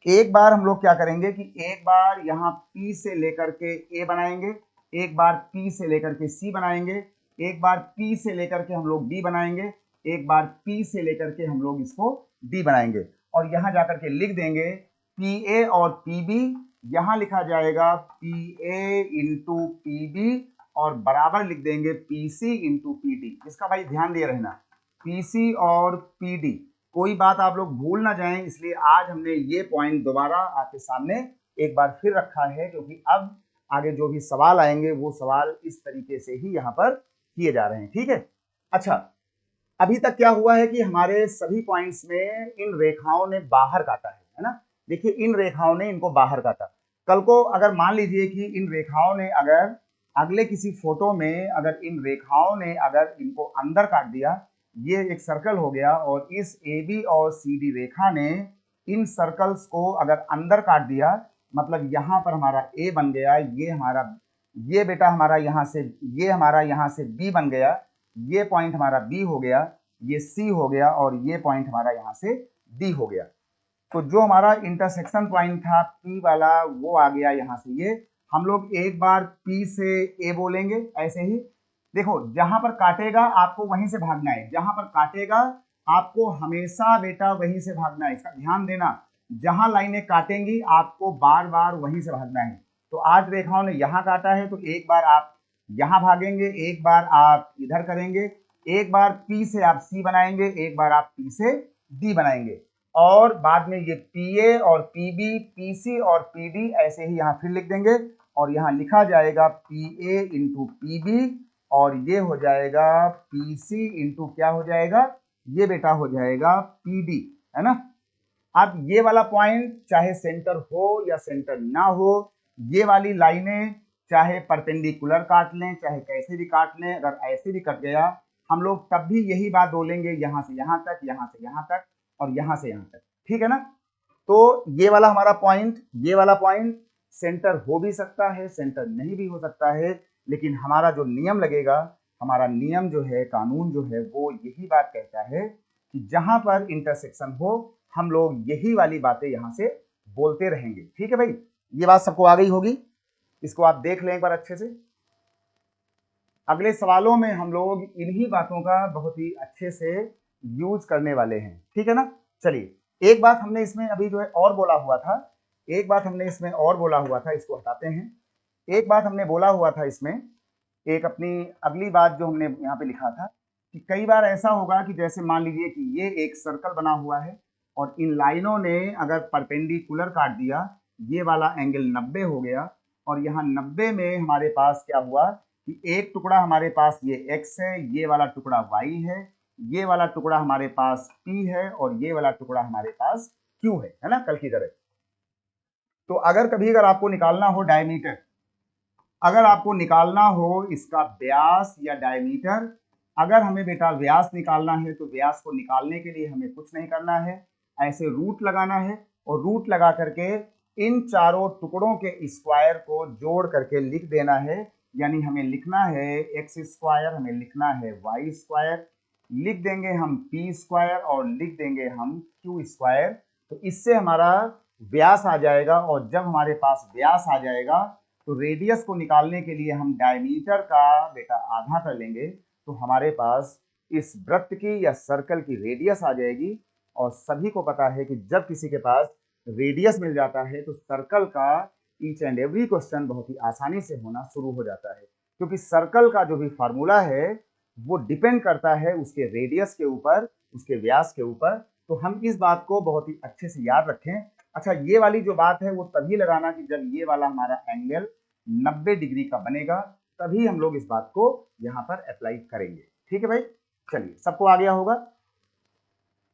एक बार हम लोग क्या करेंगे कि एक बार यहाँ P से लेकर के A बनाएंगे, एक बार P से लेकर के C बनाएंगे, एक बार P से लेकर के हम लोग B बनाएंगे, एक बार P से लेकर के हम लोग इसको D बनाएंगे, और यहाँ जाकर के लिख देंगे PA और PB। यहाँ लिखा जाएगा PA इंटू PB, और बराबर लिख देंगे PC इंटू PD। इसका भाई ध्यान दे रहना, PC और PD, कोई बात आप लोग भूल ना जाएं, इसलिए आज हमने ये पॉइंट दोबारा आपके सामने एक बार फिर रखा है, क्योंकि अब आगे जो भी सवाल आएंगे वो सवाल इस तरीके से ही यहाँ पर किए जा रहे हैं, ठीक है। अच्छा, अभी तक क्या हुआ है कि हमारे सभी पॉइंट्स में इन रेखाओं ने बाहर काटा है ना। देखिए इन रेखाओं ने इनको बाहर काटा। कल को अगर मान लीजिए कि इन रेखाओं ने अगर अगले किसी फोटो में अगर इन रेखाओं ने अगर इनको अंदर काट दिया, ये एक सर्कल हो गया, और इस AB और CD रेखा ने इन सर्कल्स को अगर अंदर काट दिया, मतलब यहां पर हमारा A बन गया, ये बेटा हमारा यहां से, ये हमारा यहां से B बन गया, ये पॉइंट हमारा B हो गया, ये C हो गया, और ये पॉइंट हमारा यहां से D हो गया। तो जो हमारा इंटरसेक्शन पॉइंट था P वाला वो आ गया यहां से। ये हम लोग एक बार P से A बोलेंगे ऐसे ही। देखो जहां पर काटेगा आपको वहीं से भागना है, जहां पर काटेगा आपको हमेशा बेटा वहीं से भागना है, इसका ध्यान देना। जहां लाइनें काटेंगी आपको बार बार वहीं से भागना है। तो आज रेखाओं ने यहां काटा है तो एक बार आप यहां भागेंगे, एक बार आप इधर करेंगे, एक बार P से आप C बनाएंगे, एक बार आप P से D बनाएंगे, और बाद में ये PA और PB, PC और PD ऐसे ही यहां फिर लिख देंगे, और यहां लिखा जाएगा PA इंटू PB, और ये हो जाएगा PC इंटू क्या हो जाएगा, ये बेटा हो जाएगा PD, है ना। अब ये वाला पॉइंट चाहे सेंटर हो या सेंटर ना हो, ये वाली लाइनें चाहे परपेंडिकुलर काट लें चाहे कैसे भी काट लें, अगर ऐसे भी कट गया हम लोग तब भी यही बात बोलेंगे, यहां से यहां तक, यहां से यहां तक, और यहां से यहां तक, ठीक है ना। तो ये वाला हमारा पॉइंट, ये वाला पॉइंट सेंटर हो भी सकता है, सेंटर नहीं भी हो सकता है, लेकिन हमारा जो नियम लगेगा, हमारा नियम जो है, कानून जो है, वो यही बात कहता है कि जहां पर इंटरसेक्शन हो हम लोग यही वाली बातें यहां से बोलते रहेंगे, ठीक है भाई। ये बात सबको आ गई होगी, इसको आप देख लें एक बार अच्छे से। अगले सवालों में हम लोग इन्हीं बातों का बहुत ही अच्छे से यूज करने वाले हैं, ठीक है ना। चलिए एक बात हमने इसमें अभी जो है और बोला हुआ था, एक बात हमने इसमें और बोला हुआ था, इसको हटाते हैं। एक बात हमने बोला हुआ था इसमें, एक अपनी अगली बात जो हमने यहाँ पे लिखा था कि कई बार ऐसा होगा कि जैसे मान लीजिए कि ये एक सर्कल बना हुआ है और इन लाइनों ने अगर परपेंडिकुलर काट दिया, ये वाला एंगल 90 हो गया, और यहाँ 90 में हमारे पास क्या हुआ कि एक टुकड़ा हमारे पास ये x है, ये वाला टुकड़ा y है, ये वाला टुकड़ा हमारे पास p है, और ये वाला टुकड़ा हमारे पास q है ना, कल की तरह। तो अगर कभी अगर आपको निकालना हो डायमीटर, अगर आपको निकालना हो इसका व्यास या डायमीटर, अगर हमें बेटा व्यास निकालना है तो व्यास को निकालने के लिए हमें कुछ नहीं करना है, ऐसे रूट लगाना है, और रूट लगा करके इन चारों टुकड़ों के स्क्वायर को जोड़ करके लिख देना है। यानी हमें लिखना है एक्स स्क्वायर, हमें लिखना है वाई स्क्वायर, लिख देंगे हम पी स्क्वायर, और लिख देंगे हम क्यू स्क्वायर। तो इससे हमारा व्यास आ जाएगा, और जब हमारे पास व्यास आ जाएगा तो रेडियस को निकालने के लिए हम डायमीटर का बेटा आधा कर लेंगे, तो हमारे पास इस वृत्त की या सर्कल की रेडियस आ जाएगी। और सभी को पता है कि जब किसी के पास रेडियस मिल जाता है तो सर्कल का ईच एंड एवरी क्वेश्चन बहुत ही आसानी से होना शुरू हो जाता है, क्योंकि सर्कल का जो भी फार्मूला है वो डिपेंड करता है उसके रेडियस के ऊपर, उसके व्यास के ऊपर। तो हम इस बात को बहुत ही अच्छे से याद रखें। अच्छा, ये वाली जो बात है वो तभी लगाना कि जब ये वाला हमारा एंगल 90 डिग्री का बनेगा, तभी हम लोग इस बात को यहाँ पर अप्लाई करेंगे, ठीक है भाई। चलिए सबको आ गया होगा।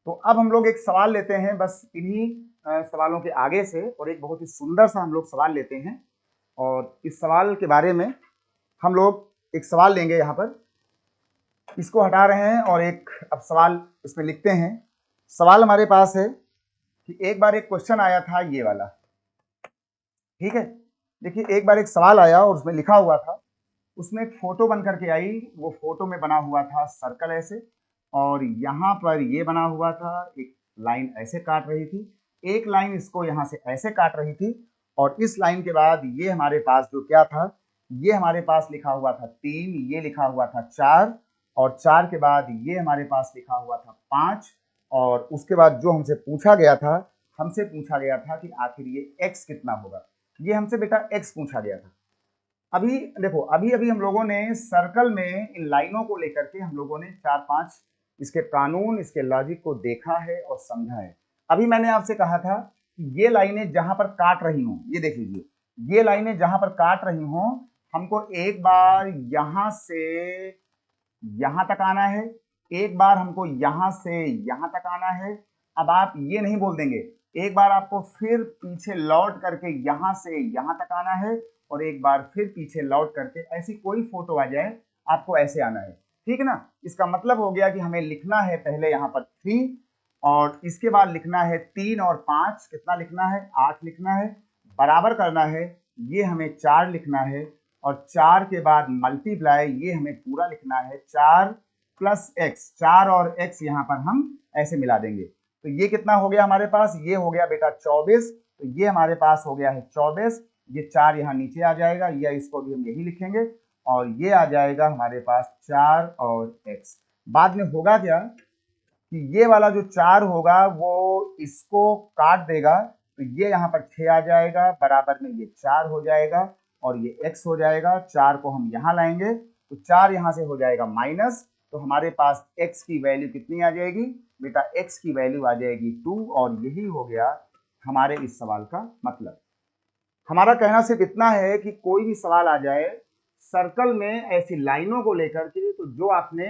तो अब हम लोग एक सवाल लेते हैं बस इन्हीं सवालों के आगे से, और एक बहुत ही सुंदर सा हम लोग सवाल लेते हैं, और इस सवाल के बारे में हम लोग एक सवाल लेंगे यहाँ पर, इसको हटा रहे हैं और एक अब सवाल इसमें लिखते हैं। सवाल हमारे पास है कि एक बार एक क्वेश्चन आया था ये वाला, ठीक है। देखिए एक बार एक सवाल आया और उसमें लिखा हुआ था, उसमें एक फोटो बन करके आई, वो फोटो में बना हुआ था सर्कल ऐसे, और यहाँ पर ये बना हुआ था, एक लाइन ऐसे काट रही थी, एक लाइन इसको यहाँ से ऐसे काट रही थी, और इस लाइन के बाद ये हमारे पास जो क्या था, ये हमारे पास लिखा हुआ था 3, ये लिखा हुआ था 4, और 4 के बाद ये हमारे पास लिखा हुआ था 5, और उसके बाद जो हमसे पूछा गया था, हमसे पूछा गया था कि आखिर ये x कितना होगा। ये हमसे बेटा x पूछा गया था। अभी देखो अभी अभी हम लोगों ने सर्कल में इन लाइनों को लेकर के हम लोगों ने 4-5 इसके कानून, इसके लॉजिक को देखा है और समझा है। अभी मैंने आपसे कहा था कि ये लाइनें जहां पर काट रही हूं, ये देख लीजिए, ये लाइनें जहां पर काट रही हों, हमको एक बार यहां से यहां तक आना है, एक बार हमको यहां से यहां तक आना है। अब आप ये नहीं बोल देंगे, एक बार आपको फिर पीछे लौट करके यहां से यहां तक आना है और एक बार फिर पीछे लौट करके, ऐसी कोई फोटो आ जाए आपको ऐसे आना है, ठीक है ना। इसका मतलब हो गया कि हमें लिखना है पहले यहाँ पर 3 और इसके बाद लिखना है 3 और 5, कितना लिखना है 8 लिखना है, बराबर करना है, ये हमें 4 लिखना है और 4 के बाद मल्टीप्लाई, ये हमें पूरा लिखना है 4 प्लस एक्स, 4 और एक्स यहाँ पर हम ऐसे मिला देंगे। तो ये कितना हो गया हमारे पास, ये हो गया बेटा 24। तो ये हमारे पास हो गया है 24, ये 4 यहाँ नीचे आ जाएगा या इसको भी हम यही लिखेंगे और ये आ जाएगा हमारे पास 4 और एक्स। बाद में होगा क्या कि ये वाला जो 4 होगा वो इसको काट देगा, तो ये यहाँ पर 6 आ जाएगा, बराबर में ये 4 हो जाएगा और ये x हो जाएगा। 4 को हम यहाँ लाएंगे तो 4 यहाँ से हो जाएगा माइनस, तो हमारे पास x की वैल्यू कितनी आ जाएगी बेटा, x की वैल्यू आ जाएगी 2 और यही हो गया हमारे इस सवाल का मतलब। हमारा कहना सिर्फ इतना है कि कोई भी सवाल आ जाए सर्कल में ऐसी लाइनों को लेकर के, तो जो आपने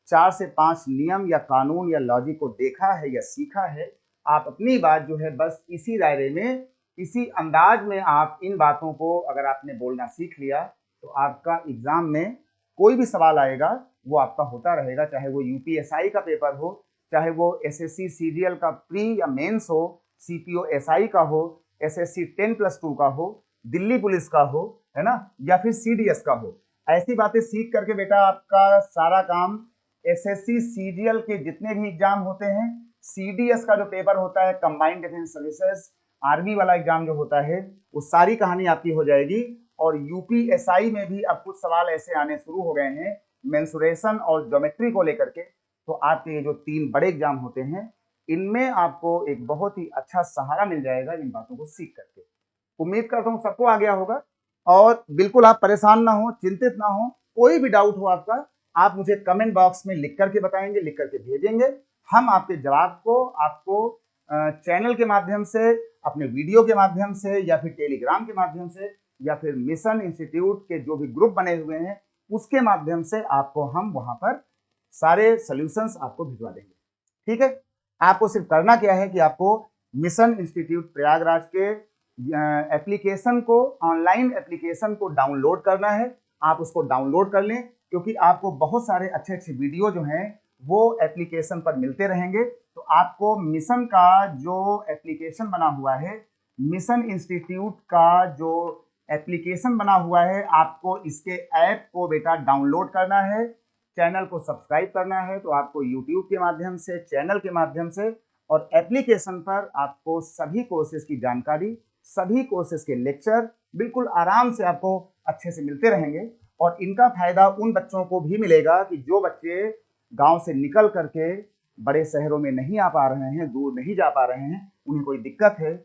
4 से 5 नियम या कानून या लॉजिक को देखा है या सीखा है, आप अपनी बात जो है बस इसी दायरे में, इसी अंदाज में आप इन बातों को अगर आपने बोलना सीख लिया तो आपका एग्जाम में कोई भी सवाल आएगा वो आपका होता रहेगा, चाहे वो यूपीएसआई का पेपर हो, चाहे वो एसएससी सीजीएल का प्री या मेंस हो, सीपीओ एसआई का हो, एसएससी 10+2 का हो, दिल्ली पुलिस का हो, है ना, या फिर सीडीएस का हो। ऐसी बातें सीख करके बेटा आपका सारा काम एसएससी सीजीएल के जितने भी एग्जाम होते हैं, सीडीएस का जो पेपर होता है कंबाइंड डिफेंस सर्विसेज, आर्मी वाला एग्जाम जो होता है, वो सारी कहानी आपकी हो जाएगी। और यूपीएसआई में भी अब कुछ सवाल ऐसे आने शुरू हो गए हैं मेंसुरेशन और ज्योमेट्री को लेकर के, तो आपके ये जो 3 बड़े एग्जाम होते हैं इनमें आपको एक बहुत ही अच्छा सहारा मिल जाएगा इन बातों को सीख करके। उम्मीद करता हूं सबको आ गया होगा और बिल्कुल आप परेशान ना हो, चिंतित ना हो, कोई भी डाउट हो आपका आप मुझे कमेंट बॉक्स में लिख करके बताएंगे, लिख करके भेजेंगे। हम आपके जवाब को आपको चैनल के माध्यम से, अपने वीडियो के माध्यम से या फिर टेलीग्राम के माध्यम से या फिर मिशन इंस्टीट्यूट के जो भी ग्रुप बने हुए हैं उसके माध्यम से आपको हम वहां पर सारे सॉल्यूशंस आपको भिजवा देंगे, ठीक है। आपको सिर्फ करना क्या है कि आपको मिशन इंस्टीट्यूट प्रयागराज के एप्लीकेशन को, ऑनलाइन एप्लीकेशन को डाउनलोड करना है। आप उसको डाउनलोड कर लें क्योंकि आपको बहुत सारे अच्छे अच्छे वीडियो जो हैं वो एप्लीकेशन पर मिलते रहेंगे। तो आपको मिशन का जो एप्लीकेशन बना हुआ है, मिशन इंस्टीट्यूट का जो एप्लीकेशन बना हुआ है, आपको इसके ऐप को बेटा डाउनलोड करना है, चैनल को सब्सक्राइब करना है। तो आपको यूट्यूब के माध्यम से, चैनल के माध्यम से और एप्लीकेशन पर आपको सभी कोर्सेज की जानकारी, सभी कोर्सेज के लेक्चर बिल्कुल आराम से आपको अच्छे से मिलते रहेंगे। और इनका फायदा उन बच्चों को भी मिलेगा कि जो बच्चे गांव से निकल करके बड़े शहरों में नहीं आ पा रहे हैं, दूर नहीं जा पा रहे हैं, उन्हें कोई दिक्कत है,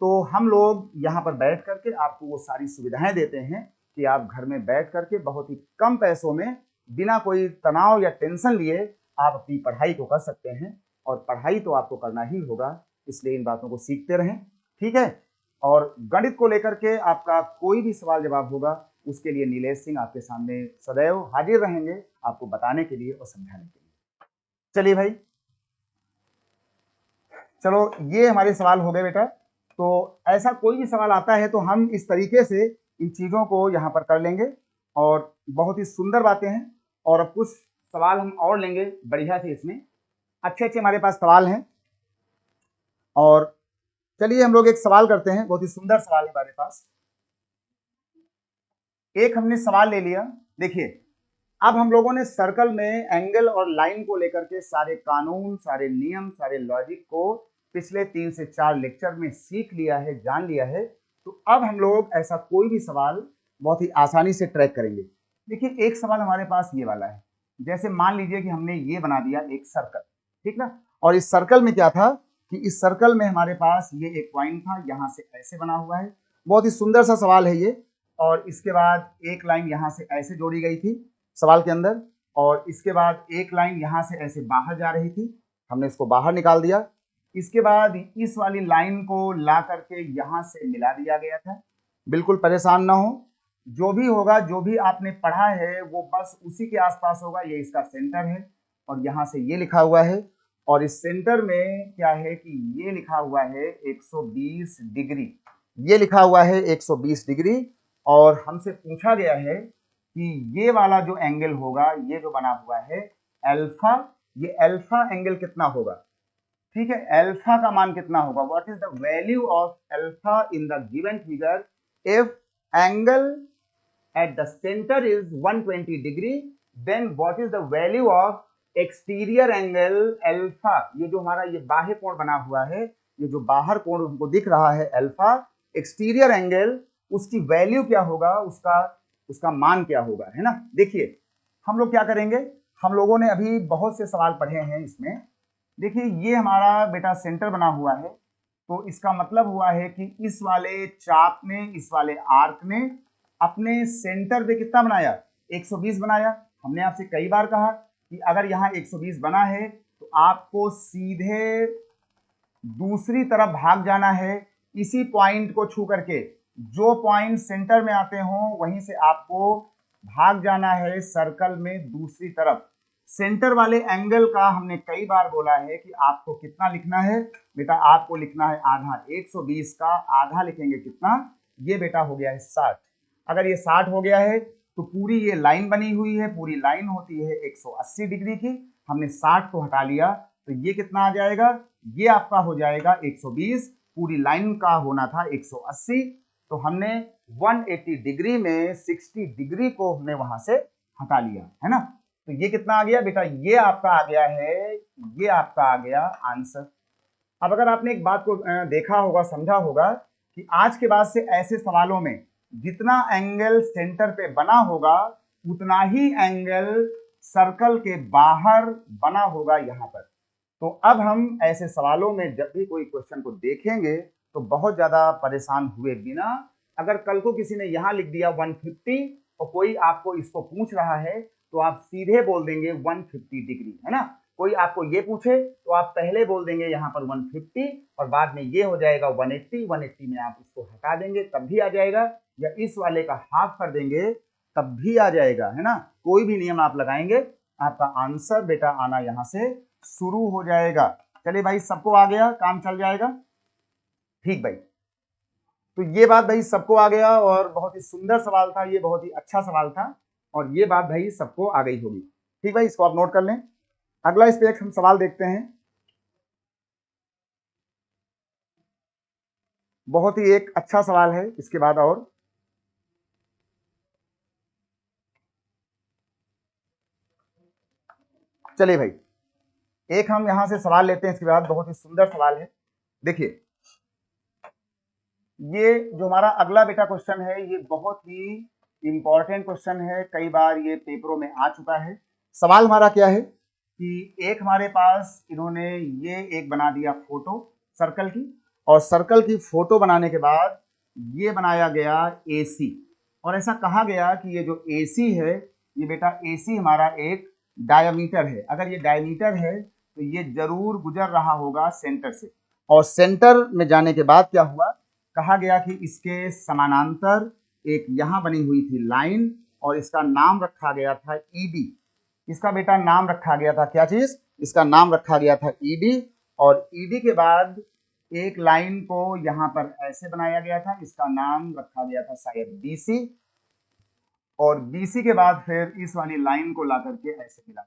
तो हम लोग यहाँ पर बैठ करके आपको वो सारी सुविधाएं देते हैं कि आप घर में बैठ करके बहुत ही कम पैसों में, बिना कोई तनाव या टेंशन लिए आप अपनी पढ़ाई को कर सकते हैं। और पढ़ाई तो आपको करना ही होगा, इसलिए इन बातों को सीखते रहें, ठीक है। और गणित को लेकर के आपका कोई भी सवाल जवाब होगा उसके लिए नीलेश सिंह आपके सामने सदैव हाजिर रहेंगे, आपको बताने के लिए और समझाने के लिए। चलिए भाई, चलो ये हमारे सवाल हो गए बेटा। तो ऐसा कोई भी सवाल आता है तो हम इस तरीके से इन चीज़ों को यहाँ पर कर लेंगे और बहुत ही सुंदर बातें हैं। और अब कुछ सवाल हम और लेंगे बढ़िया से, इसमें अच्छे अच्छे हमारे पास सवाल हैं। और चलिए हम लोग एक सवाल करते हैं, बहुत ही सुंदर सवाल है हमारे पास। एक हमने सवाल ले लिया, देखिए अब हम लोगों ने सर्कल में एंगल और लाइन को लेकर के सारे कानून, सारे नियम, सारे लॉजिक को पिछले 3 से 4 लेक्चर में सीख लिया है, जान लिया है। तो अब हम लोग ऐसा कोई भी सवाल बहुत ही आसानी से ट्रैक करेंगे। देखिए एक सवाल हमारे पास ये वाला है, जैसे मान लीजिए कि हमने ये बना दिया एक सर्कल, ठीक ना, और इस सर्कल में क्या था कि इस सर्कल में हमारे पास ये एक पॉइंट था, यहाँ से ऐसे बना हुआ है, बहुत ही सुंदर सा सवाल है ये। और इसके बाद एक लाइन यहाँ से ऐसे जोड़ी गई थी सवाल के अंदर, और इसके बाद एक लाइन यहाँ से ऐसे बाहर जा रही थी, हमने इसको बाहर निकाल दिया। इसके बाद इस वाली लाइन को ला करके यहाँ से मिला दिया गया था, बिल्कुल परेशान ना हो, जो भी होगा, जो भी आपने पढ़ा है वो बस उसी के आसपास होगा। ये इसका सेंटर है और यहाँ से ये लिखा हुआ है, और इस सेंटर में क्या है कि ये लिखा हुआ है 120 डिग्री, ये लिखा हुआ है 120 डिग्री। और हमसे पूछा गया है कि ये वाला जो एंगल होगा, ये जो बना हुआ है अल्फा, ये अल्फा एंगल कितना होगा। ठीक है, अल्फा का मान कितना होगा, what is the value of alpha in the given figure if angle at the center is 120 degree, then what is the value of exterior angle alpha। ये जो हमारा ये बाह्य कोण बना हुआ है, ये जो बाहर कोण हमको दिख रहा है अल्फा, एक्सटीरियर एंगल, उसकी वैल्यू क्या होगा, उसका मान क्या होगा, है ना। देखिए हम लोग क्या करेंगे, हम लोगों ने अभी बहुत से सवाल पढ़े हैं इसमें। देखिए ये हमारा बेटा सेंटर बना हुआ है, तो इसका मतलब हुआ है कि इस वाले चाप ने, इस वाले आर्क ने अपने सेंटर पे कितना बनाया, 120 बनाया। हमने आपसे कई बार कहा कि अगर यहाँ 120 बना है तो आपको सीधे दूसरी तरफ भाग जाना है, इसी पॉइंट को छू करके, जो पॉइंट सेंटर में आते हो वहीं से आपको भाग जाना है सर्कल में दूसरी तरफ। सेंटर वाले एंगल का हमने कई बार बोला है कि आपको कितना लिखना है बेटा, आपको लिखना है आधा। 120 का आधा लिखेंगे कितना, ये बेटा हो गया है 60। अगर ये 60 हो गया है तो पूरी ये लाइन बनी हुई है, पूरी लाइन होती है 180 डिग्री की, हमने 60 को हटा लिया तो ये कितना आ जाएगा, ये आपका हो जाएगा 120। पूरी लाइन का होना था 180, तो हमने 180 डिग्री में 60 डिग्री को हमने वहां से हटा लिया, है ना। तो ये कितना आ गया बेटा, ये आपका आ गया है, ये आपका आ गया आंसर। अब अगर आपने एक बात को देखा होगा, समझा होगा कि आज के बाद से ऐसे सवालों में जितना एंगल सेंटर पे बना होगा उतना ही एंगल सर्कल के बाहर बना होगा यहाँ पर। तो अब हम ऐसे सवालों में जब भी कोई क्वेश्चन को देखेंगे तो बहुत ज्यादा परेशान हुए बिना, अगर कल को किसी ने यहाँ लिख दिया 150 और कोई आपको इसको पूछ रहा है तो आप सीधे बोल देंगे 150 डिग्री, है ना। कोई आपको ये पूछे तो आप पहले बोल देंगे यहाँ पर 150 और बाद में ये हो जाएगा 180। 180 में आप इसको हटा देंगे तब भी आ जाएगा, या इस वाले का हाफ कर देंगे तब भी आ जाएगा, है ना। कोई भी नियम आप लगाएंगे आपका आंसर बेटा आना यहाँ से शुरू हो जाएगा। चलिए भाई, सबको आ गया, काम चल जाएगा। ठीक भाई, तो ये बात भाई सबको आ गया और बहुत ही सुंदर सवाल था, ये बहुत ही अच्छा सवाल था और ये बात भाई सबको आ गई होगी। ठीक भाई, इसको आप नोट कर लें। अगला इस पे एक हम सवाल देखते हैं, बहुत ही एक अच्छा सवाल है इसके बाद। और चलिए भाई, एक हम यहां से सवाल लेते हैं इसके बाद, बहुत ही सुंदर सवाल है। देखिए ये जो हमारा अगला बेटा क्वेश्चन है, ये बहुत ही इंपॉर्टेंट क्वेश्चन है, कई बार ये पेपरों में आ चुका है। सवाल हमारा क्या है कि एक हमारे पास इन्होंने ये एक बना दिया फोटो सर्कल की, और सर्कल की फोटो बनाने के बाद ये बनाया गया एसी, और ऐसा कहा गया कि ये जो एसी है, ये बेटा एसी हमारा एक डायमीटर है। अगर ये डायमीटर है तो ये जरूर गुजर रहा होगा सेंटर से, और सेंटर में जाने के बाद क्या हुआ, कहा गया कि इसके समानांतर एक यहां बनी हुई थी लाइन, और इसका नाम रखा गया था ईडी। इसका बेटा नाम रखा गया था क्या चीज, इसका नाम रखा गया था ईडी। और ईडी के बाद एक लाइन को यहां पर ऐसे बनाया गया था, इसका नाम रखा गया था शायद बीसी, और बीसी के बाद फिर इस वाली लाइन को ला करके ऐसे मिला।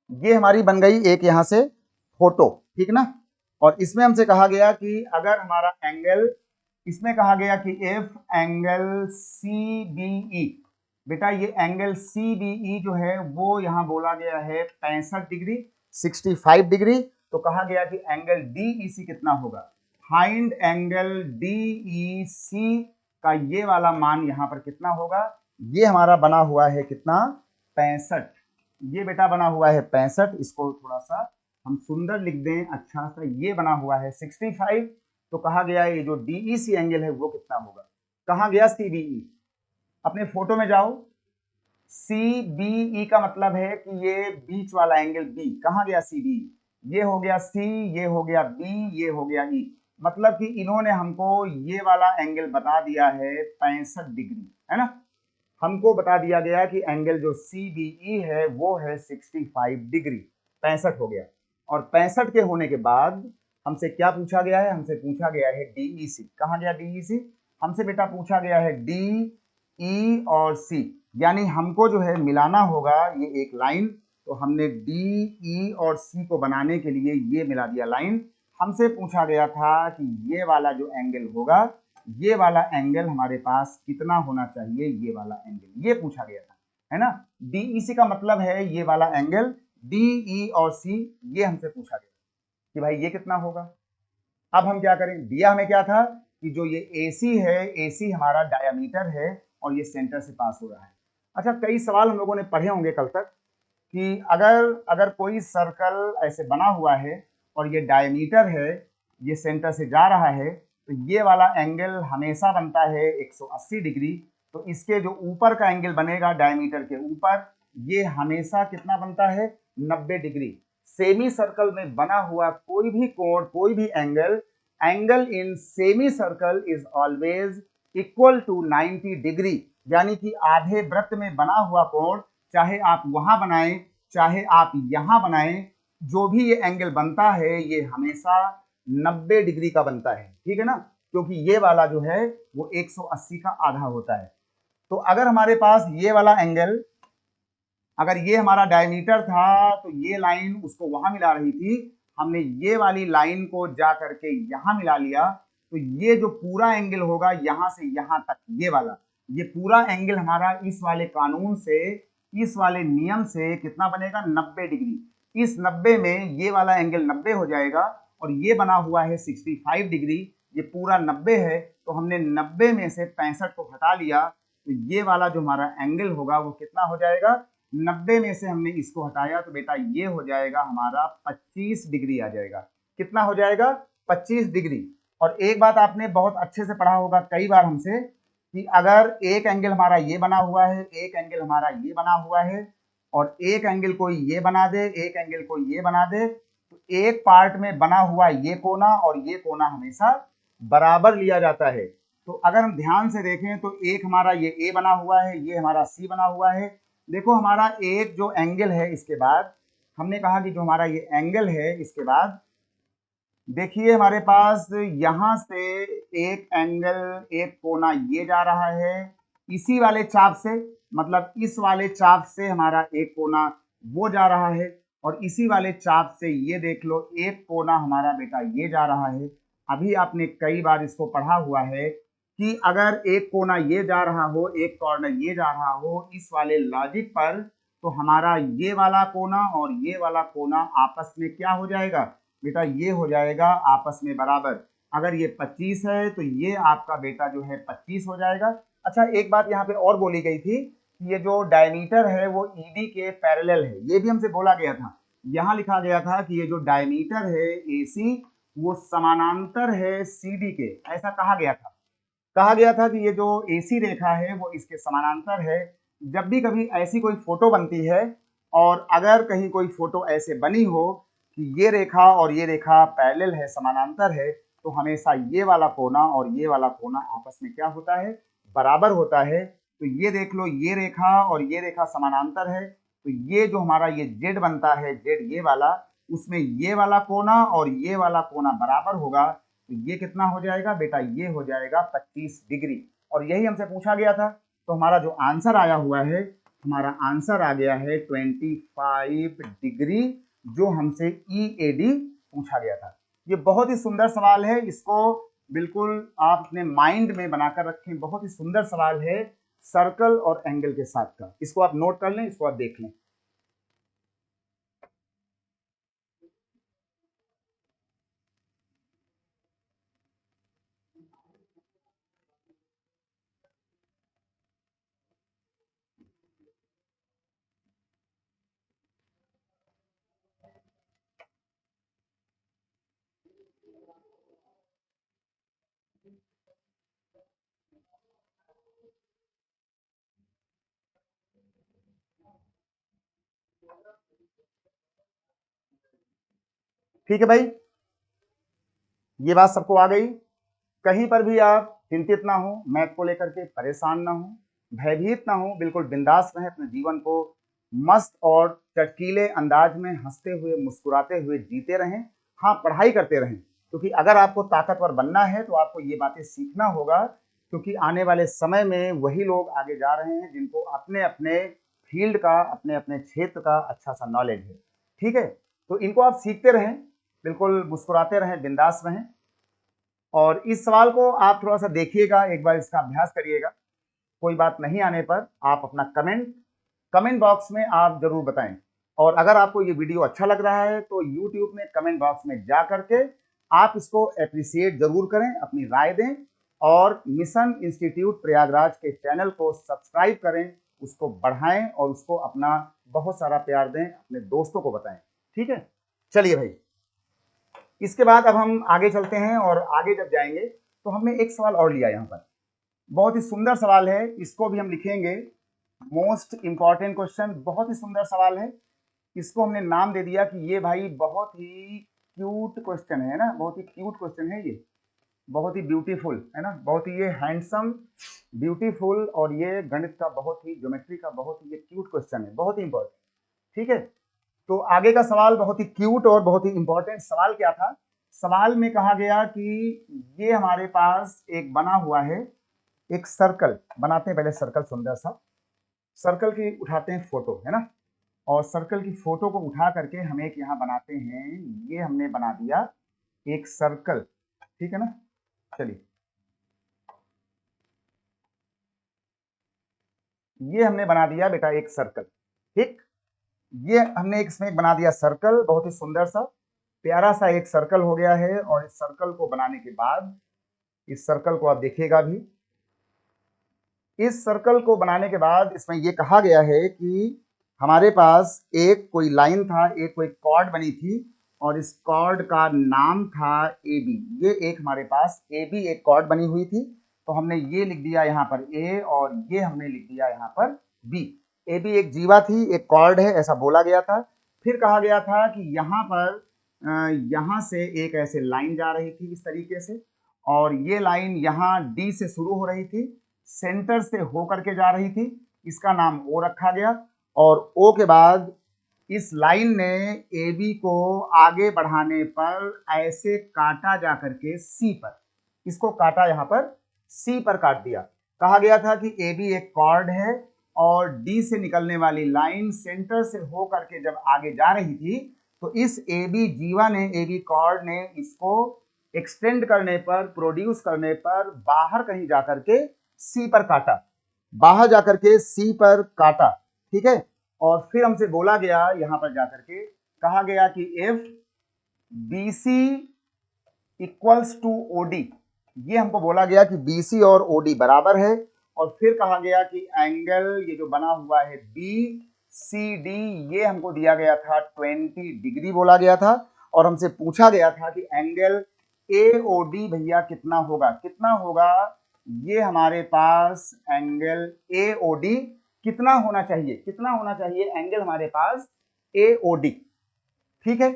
ये हमारी बन गई एक यहां से फोटो, ठीक ना। और इसमें हमसे कहा गया कि अगर हमारा एंगल, इसमें कहा गया कि if angle C B E, बेटा ये एंगल सी बी ई जो है वो यहां बोला गया है 65 डिग्री, 65 डिग्री। तो कहा गया कि एंगल डी ई सी कितना होगा, फाइंड एंगल डी ई सी का ये वाला मान यहां पर कितना होगा। ये हमारा बना हुआ है कितना, 65। ये बेटा बना हुआ है 65, इसको थोड़ा सा हम सुंदर लिख दें अच्छा सा, ये बना हुआ है 65। तो कहा गया ये जो डीईसी एंगल है वो कितना होगा। कहा गया सीबीई, अपने फोटो में जाओ, सीबीई का मतलब है कि ये बीच वाला एंगल बी, कहा गया सीबीई, ये हो गया सी, ये हो गया बी, ये हो गया ई। मतलब कि इन्होंने हमको ये वाला एंगल बता दिया है 65 डिग्री, है ना। हमको बता दिया गया कि एंगल जो CBE है वो है 65 डिग्री, 65 हो गया। और 65 के होने के बाद हमसे क्या पूछा गया है, हमसे पूछा गया है DEC। कहाँ गया DEC? हमसे बेटा पूछा गया है DE और C, यानी हमको जो है मिलाना होगा ये एक लाइन। तो हमने DE और C को बनाने के लिए ये मिला दिया लाइन। हमसे पूछा गया था कि ये वाला जो एंगल होगा, ये वाला एंगल हमारे पास कितना होना चाहिए, ये वाला एंगल, ये पूछा गया था, है ना। DEC का मतलब है ये वाला एंगल, DE और C ये हमसे पूछा गया कि भाई ये कितना होगा। अब हम क्या करें, दिया हमें क्या था कि जो ये AC है, AC हमारा डायामीटर है और ये सेंटर से पास हो रहा है। अच्छा, कई सवाल हम लोगों ने पढ़े होंगे कल तक कि अगर अगर कोई सर्कल ऐसे बना हुआ है और ये डायमीटर है, ये सेंटर से जा रहा है, तो ये वाला एंगल हमेशा बनता है 180 डिग्री। तो इसके जो ऊपर का एंगल बनेगा डायमीटर के ऊपर, ये हमेशा कितना बनता है, 90 डिग्री। सेमी सर्कल में बना हुआ कोई भी कोण, कोई भी angle, angle in semicircle is always equal to 90 degree. यानी कि आधे वृत्त में बना हुआ कोण, चाहे आप वहां बनाएं चाहे आप यहां बनाएं, जो भी ये एंगल बनता है ये हमेशा 90 डिग्री का बनता है, ठीक है ना। क्योंकि ये वाला जो है वो 180 का आधा होता है। तो अगर हमारे पास ये वाला एंगल, अगर ये हमारा डायमीटर था तो ये लाइन उसको वहां मिला रही थी, हमने ये वाली लाइन को जा करके यहां मिला लिया, तो ये जो पूरा एंगल होगा यहां से यहां तक, ये वाला, ये पूरा एंगल हमारा इस वाले कानून से, इस वाले नियम से कितना बनेगा, 90 डिग्री। इस 90 में ये वाला एंगल 90 हो जाएगा और ये बना हुआ है 65 डिग्री, ये पूरा 90 है। तो हमने 90 में से 65 को हटा लिया, तो ये वाला जो हमारा एंगल होगा वो कितना हो जाएगा, 90 में से हमने इसको हटाया तो बेटा ये हो जाएगा हमारा 25 डिग्री आ जाएगा। कितना हो जाएगा, 25 डिग्री। और एक बात आपने बहुत अच्छे से पढ़ा होगा कई बार हमसे कि अगर एक एंगल हमारा ये बना हुआ है, एक एंगल हमारा ये बना हुआ है, और एक एंगल कोई ये बना दे, एक एंगल कोई ये बना दे, तो एक पार्ट में बना हुआ ये कोना और ये कोना हमेशा बराबर लिया जाता है। तो अगर हम ध्यान से देखें तो एक हमारा ये A बना हुआ है, ये हमारा C बना हुआ है। देखो हमारा एक जो एंगल है, इसके बाद हमने कहा कि जो हमारा ये एंगल है, इसके बाद देखिए हमारे पास यहां से एक एंगल, एक कोना ये जा रहा है इसी वाले चाप से, मतलब इस वाले चाप से हमारा एक कोना वो जा रहा है, और इसी वाले चाप से ये देख लो एक कोना हमारा बेटा ये जा रहा है। अभी आपने कई बार इसको पढ़ा हुआ है कि अगर एक कोना ये जा रहा हो, एक कॉर्नर ये जा रहा हो, इस वाले लॉजिक पर, तो हमारा ये वाला कोना और ये वाला कोना आपस में क्या हो जाएगा बेटा, ये हो जाएगा आपस में बराबर। अगर ये 25 है तो ये आपका बेटा जो है 25 हो जाएगा। अच्छा, एक बात यहाँ पे और बोली गई थी कि ये जो डायमीटर है वो ED के पैरेलल है, ये भी हमसे बोला गया था। यहाँ लिखा गया था कि ये जो डायमीटर है AC वो समानांतर है CD के, ऐसा कहा गया था। कहा गया था कि ये जो AC रेखा है वो इसके समानांतर है। जब भी कभी ऐसी कोई फोटो बनती है और अगर कहीं कोई फोटो ऐसे बनी हो कि ये रेखा और ये रेखा पैरेलल है, समानांतर है, तो हमेशा ये वाला कोना और ये वाला कोना आपस में क्या होता है, बराबर होता है। तो ये देख लो ये रेखा और ये रेखा समानांतर है, तो ये जो हमारा ये जेड बनता है, जेड ये वाला, उसमें ये वाला कोना और ये वाला कोना बराबर होगा, तो ये कितना हो जाएगा बेटा, ये हो जाएगा 25 डिग्री। और यही हमसे पूछा गया था। तो हमारा जो आंसर आया हुआ है, हमारा आंसर आ गया है 25 डिग्री, जो हमसे EAD पूछा गया था। ये बहुत ही सुंदर सवाल है, इसको बिल्कुल आप अपने माइंड में बनाकर रखें। बहुत ही सुंदर सवाल है सर्कल और एंगल के साथ का, इसको आप नोट कर लें, इसको आप देख लें। ठीक है भाई। ये बात सबको आ गई? कहीं पर भी आप चिंतित ना हो, मैथ को लेकर के परेशान ना हो, भयभीत ना हो, बिल्कुल बिंदास रहें, अपने जीवन को मस्त और चटकीले अंदाज में हंसते हुए मुस्कुराते हुए जीते रहें। हाँ, पढ़ाई करते रहें, क्योंकि अगर आपको ताकतवर बनना है तो आपको ये बातें सीखना होगा, क्योंकि आने वाले समय में वही लोग आगे जा रहे हैं जिनको अपने अपने फील्ड का, अपने अपने क्षेत्र का अच्छा सा नॉलेज है। ठीक है, तो इनको आप सीखते रहें, बिल्कुल मुस्कुराते रहें, बिंदास रहें। और इस सवाल को आप थोड़ा सा देखिएगा, एक बार इसका अभ्यास करिएगा। कोई बात नहीं आने पर आप अपना कमेंट बॉक्स में आप जरूर बताएं। और अगर आपको ये वीडियो अच्छा लग रहा है तो यूट्यूब में कमेंट बॉक्स में जा करके आप इसको अप्रिसिएट जरूर करें, अपनी राय दें, और मिशन इंस्टीट्यूट प्रयागराज के चैनल को सब्सक्राइब करें, उसको बढ़ाएं और उसको अपना बहुत सारा प्यार दें, अपने दोस्तों को बताएं। ठीक है, चलिए भाई, इसके बाद अब हम आगे चलते हैं, और आगे जब जाएंगे तो हमने एक सवाल और लिया यहाँ पर, बहुत ही सुंदर सवाल है, इसको भी हम लिखेंगे मोस्ट इंपॉर्टेंट क्वेश्चन। बहुत ही सुंदर सवाल है, इसको हमने नाम दे दिया कि ये भाई बहुत ही क्यूट क्वेश्चन है ना, बहुत ही क्यूट क्वेश्चन है ये, बहुत ही ब्यूटीफुल है ना, बहुत ही ये हैंडसम ब्यूटीफुल, और ये गणित का बहुत ही, ज्योमेट्री का बहुत ही ये क्यूट क्वेश्चन है, बहुत ही इंपॉर्टेंट। ठीक है, तो आगे का सवाल बहुत ही क्यूट और बहुत ही इंपॉर्टेंट सवाल क्या था? सवाल में कहा गया कि ये हमारे पास एक बना हुआ है, एक सर्कल बनाते हैं। पहले सर्कल, सुंदर सा सर्कल की उठाते हैं फोटो, है ना, और सर्कल की फोटो को उठा करके हम एक यहाँ बनाते हैं। ये हमने बना दिया एक सर्कल, ठीक है ना। चलिए, ये हमने बना दिया बेटा एक सर्कल, ठीक। ये हमने इसमें बना दिया सर्कल, बहुत ही सुंदर सा प्यारा सा एक सर्कल हो गया है। और इस सर्कल को बनाने के बाद, इस सर्कल को आप देखिएगा भी, इस सर्कल को बनाने के बाद इसमें ये कहा गया है कि हमारे पास एक कोई लाइन था, एक कोई कॉर्ड बनी थी, और इस कॉर्ड का नाम था ए बी। ये एक हमारे पास ए बी एक कॉर्ड बनी हुई थी, तो हमने ये लिख दिया यहाँ पर ए, और ये हमने लिख दिया यहाँ पर बी। ए बी एक जीवा थी, एक कॉर्ड है, ऐसा बोला गया था। फिर कहा गया था कि यहाँ पर यहाँ से एक ऐसे लाइन जा रही थी इस तरीके से, और ये लाइन यहाँ डी से शुरू हो रही थी, सेंटर से होकर के जा रही थी, इसका नाम ओ रखा गया। और ओ के बाद इस लाइन ने ए बी को आगे बढ़ाने पर ऐसे काटा जा करके सी पर, इसको काटा यहाँ पर सी पर काट दिया। कहा गया था कि ए बी एक कॉर्ड है, और डी से निकलने वाली लाइन सेंटर से हो करके जब आगे जा रही थी, तो इस ए बी जीवा ने, ए बी कॉर्ड ने इसको एक्सटेंड करने पर, प्रोड्यूस करने पर बाहर कहीं जाकर के सी पर काटा, बाहर जाकर के सी पर काटा, ठीक है। और फिर हमसे बोला गया, यहां पर जाकर के कहा गया कि if B C equals to OD, ये हमको बोला गया कि बी सी और ओडी बराबर है। और फिर कहा गया कि एंगल ये जो बना हुआ है बी सी डी, ये हमको दिया गया था 20 डिग्री बोला गया था। और हमसे पूछा गया था कि एंगल ए ओ डी भैया कितना होगा, कितना होगा, ये हमारे पास एंगल ए ओ डी कितना होना चाहिए, कितना होना चाहिए एंगल हमारे पास ए ओ डी, ठीक है।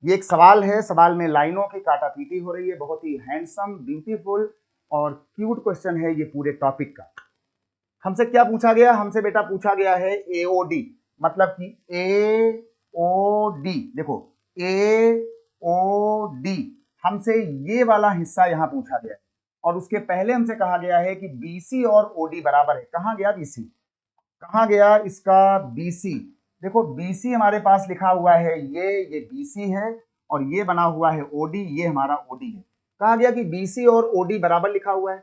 ये एक सवाल है, सवाल में लाइनों की काटापीटी हो रही है, बहुत ही हैंडसम, ब्यूटीफुल और क्यूट क्वेश्चन है ये पूरे टॉपिक का। हमसे क्या पूछा गया? हमसे बेटा पूछा गया है एओडी, मतलब कि ए ओ डी, देखो ए ओ डी, हमसे ये वाला हिस्सा यहां पूछा गया है। और उसके पहले हमसे कहा गया है कि बीसी और ओडी बराबर है। कहां गया बीसी, कहां गया इसका बीसी? देखो बीसी हमारे पास लिखा हुआ है, ये बीसी है, और ये बना हुआ है ओडी, ये हमारा ओडी है। कहा गया कि बीसी और ओडी बराबर लिखा हुआ है।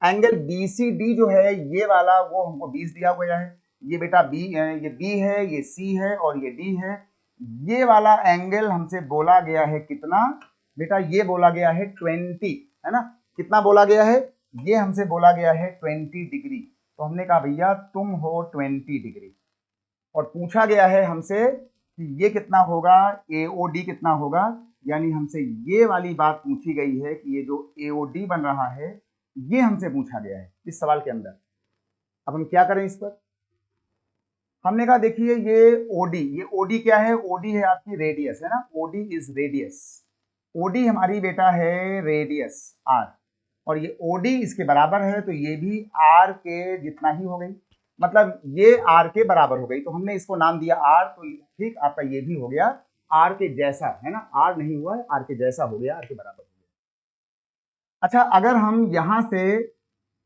एंगल बीसीडी जो है ये वाला, वो हमको 20 दिया गया है। ये बेटा बी है, ये बी है, ये सी है, और ये डी है। ये वाला एंगल हमसे बोला गया है कितना बेटा? ये बोला गया है 20, है ना। कितना बोला गया है? ये हमसे बोला गया है 20 डिग्री। तो हमने कहा भैया तुम हो 20 डिग्री, और पूछा गया है हमसे कि ये कितना होगा, एओडी कितना होगा। यानी हमसे ये वाली बात पूछी गई है कि ये जो एओडी बन रहा है, ये हमसे पूछा गया है इस सवाल के अंदर। अब हम क्या करें इस पर? हमने कहा देखिए ये ओडी, ये ओडी क्या है? ओडी है आपकी रेडियस, है ना, ओडी इज रेडियस। ओडी हमारी बेटा है रेडियस आर, और ये ओडी इसके बराबर है, तो ये भी आर के जितना ही हो गई, मतलब ये आर के बराबर हो गई, तो हमने इसको नाम दिया आर, तो ठीक आपका ये भी हो गया आर के जैसा, है ना, आर नहीं हुआ है, आर के जैसा हो गया, आर के बराबर हो गया। अच्छा, अगर हम यहां से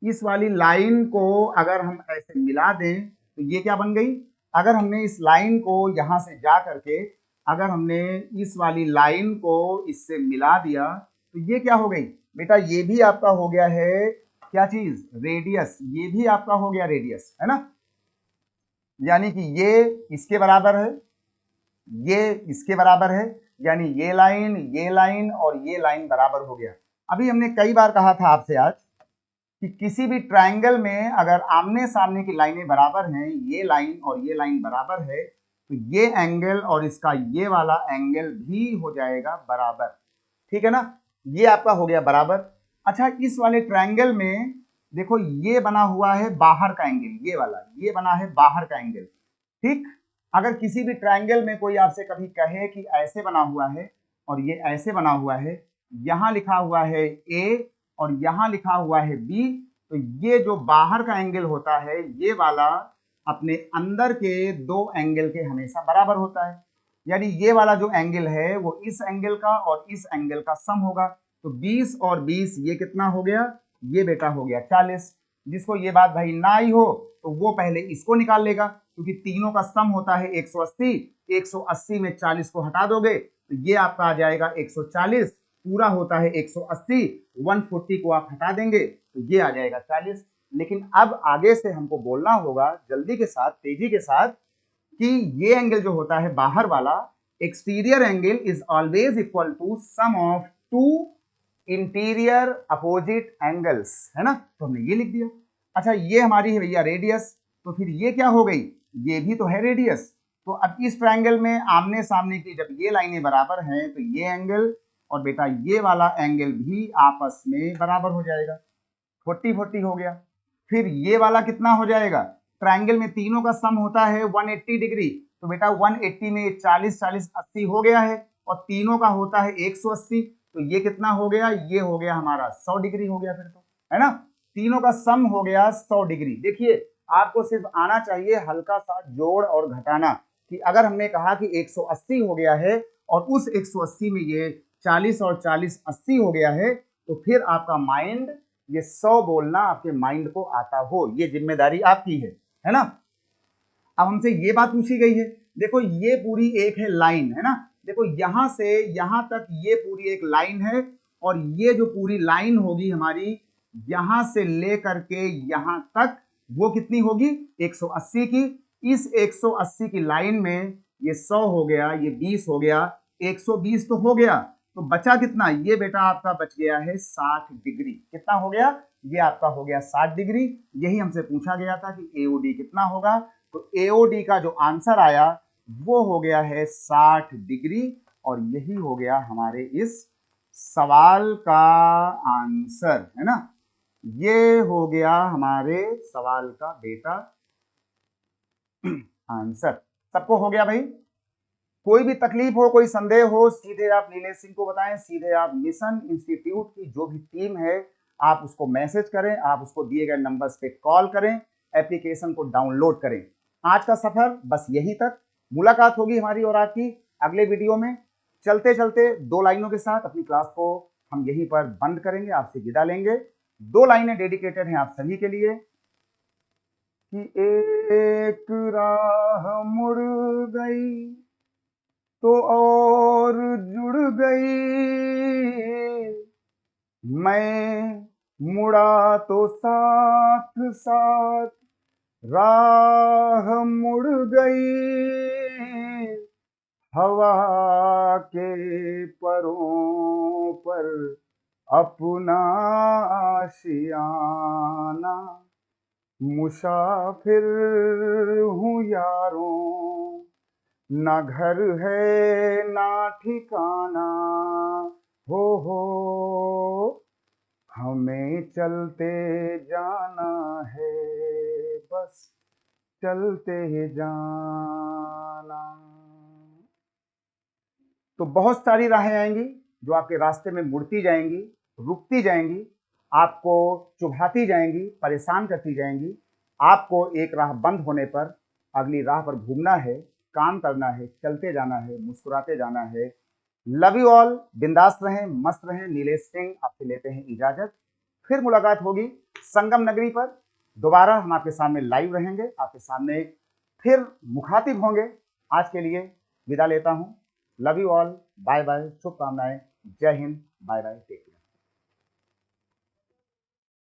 इस वाली लाइन को अगर हम ऐसे मिला दें तो ये क्या बन गई, अगर हमने इस लाइन को यहां से जा करके अगर हमने इस वाली लाइन को इससे मिला दिया तो ये क्या हो गई बेटा, ये भी आपका हो गया है क्या चीज, रेडियस, ये भी आपका हो गया रेडियस, है ना, यानी कि ये इसके बराबर है, ये इसके बराबर है, यानी ये लाइन और ये लाइन बराबर हो गया। अभी हमने कई बार कहा था आपसे आज कि किसी भी ट्रायंगल में अगर आमने सामने की लाइनें बराबर हैं, ये लाइन और ये लाइन बराबर है, तो ये एंगल और इसका ये वाला एंगल भी हो जाएगा बराबर, ठीक है ना, ये आपका हो गया बराबर। अच्छा, इस वाले ट्रायंगल में देखो ये बना हुआ है बाहर का एंगल, ये वाला ये बना है बाहर का एंगल, ठीक। अगर किसी भी ट्रायंगल में कोई आपसे कभी कहे कि ऐसे बना हुआ है और ये ऐसे बना हुआ है, यहां लिखा हुआ है ए और यहां लिखा हुआ है बी, तो ये जो बाहर का एंगल होता है ये वाला अपने अंदर के दो एंगल के हमेशा बराबर होता है, यानी ये वाला जो एंगल है वो इस एंगल का और इस एंगल का सम होगा, तो 20 और 20 ये कितना हो गया, ये बेटा हो गया 40। जिसको ये बात भाई ना आई हो तो वो पहले इसको निकाल लेगा, क्योंकि तीनों का सम होता है 180, 180 में 40 को हटा दोगे तो ये आपका आ जाएगा 140, पूरा होता है 180, 140 को आप हटा देंगे तो ये आ जाएगा 40। लेकिन अब आगे से हमको बोलना होगा जल्दी के साथ, तेजी के साथ, कि ये एंगल जो होता है बाहर वाला, exterior angle is always equal to sum of two interior opposite angles, है ना, तो हमने ये लिख दिया। अच्छा, ये हमारी है भैया रेडियस, तो फिर ये क्या हो गई, ये भी तो है रेडियस, तो अब इस ट्रायंगल में आमने सामने की जब ये लाइनें बराबर हैं तो ये एंगल और बेटा ये वाला एंगल भी आपस में बराबर हो जाएगा, 40-40 हो गया। फिर ये वाला कितना हो जाएगा, ट्रायंगल में तीनों का सम होता है 180 डिग्री, तो बेटा 180 में 40-40 80 हो गया है, और तीनों का होता है 180, तो ये कितना हो गया, ये हो गया हमारा 100 डिग्री हो गया फिर तो, है ना, तीनों का सम हो गया 100 डिग्री। देखिए आपको सिर्फ आना चाहिए हल्का सा जोड़ और घटाना, कि अगर हमने कहा कि 180 हो गया है और उस 180 में ये 40 और 40 80 हो गया है, तो फिर आपका माइंड ये 100 बोलना आपके माइंड को आता हो, ये जिम्मेदारी आपकी है ना। अब हमसे ये बात पूछी गई है, देखो ये पूरी एक है लाइन, है ना, देखो यहां से यहां तक ये पूरी एक लाइन है, और ये जो पूरी लाइन होगी हमारी यहां से लेकर के यहां तक, वो कितनी होगी 180 की। इस 180 की लाइन में ये 100 हो गया, ये 20 हो गया, 120 तो हो गया, तो बचा कितना, ये बेटा आपका बच गया है 60 डिग्री। कितना हो गया, ये आपका हो गया 60 डिग्री। यही हमसे पूछा गया था कि एओडी कितना होगा, तो एओडी का जो आंसर आया वो हो गया है 60 डिग्री, और यही हो गया हमारे इस सवाल का आंसर, है ना, ये हो गया हमारे सवाल का बेटा आंसर। सबको हो गया भाई, कोई भी तकलीफ हो, कोई संदेह हो, सीधे आप नीलेश सिंह को बताएं, सीधे आप मिशन इंस्टीट्यूट की जो भी टीम है आप उसको मैसेज करें, आप उसको दिए गए नंबर्स पे कॉल करें, एप्लीकेशन को डाउनलोड करें। आज का सफर बस यही तक, मुलाकात होगी हमारी और आपकी अगले वीडियो में। चलते चलते दो लाइनों के साथ अपनी क्लास को हम यहीं पर बंद करेंगे, आपसे विदा लेंगे। दो लाइनें डेडिकेटेड हैं आप सभी के लिए, कि एक राह मुड़ गई तो और जुड़ गई, मैं मुड़ा तो साथ साथ राह मुड़ गई, हवा के परों पर अपना आशियाना, मुसाफिर हूँ यारों, ना घर है ना ठिकाना, हो हमें चलते जाना है, बस चलते जाना। तो बहुत सारी राहें आएंगी, जो आपके रास्ते में मुड़ती जाएंगी, रुकती जाएंगी, आपको चुभाती जाएंगी, परेशान करती जाएंगी। आपको एक राह बंद होने पर अगली राह पर घूमना है, काम करना है, चलते जाना है, मुस्कुराते जाना है। लव यू ऑल, बिंदास रहें, मस्त रहें। नीलेश सिंह आपसे लेते हैं इजाजत। फिर मुलाकात होगी संगम नगरी पर। दोबारा हम आपके सामने लाइव रहेंगे, आपके सामने फिर मुखातिब होंगे। आज के लिए विदा लेता हूं। Love you all, bye bye, शुभकामनाएं, जय हिंद, बाय बाय, टेक।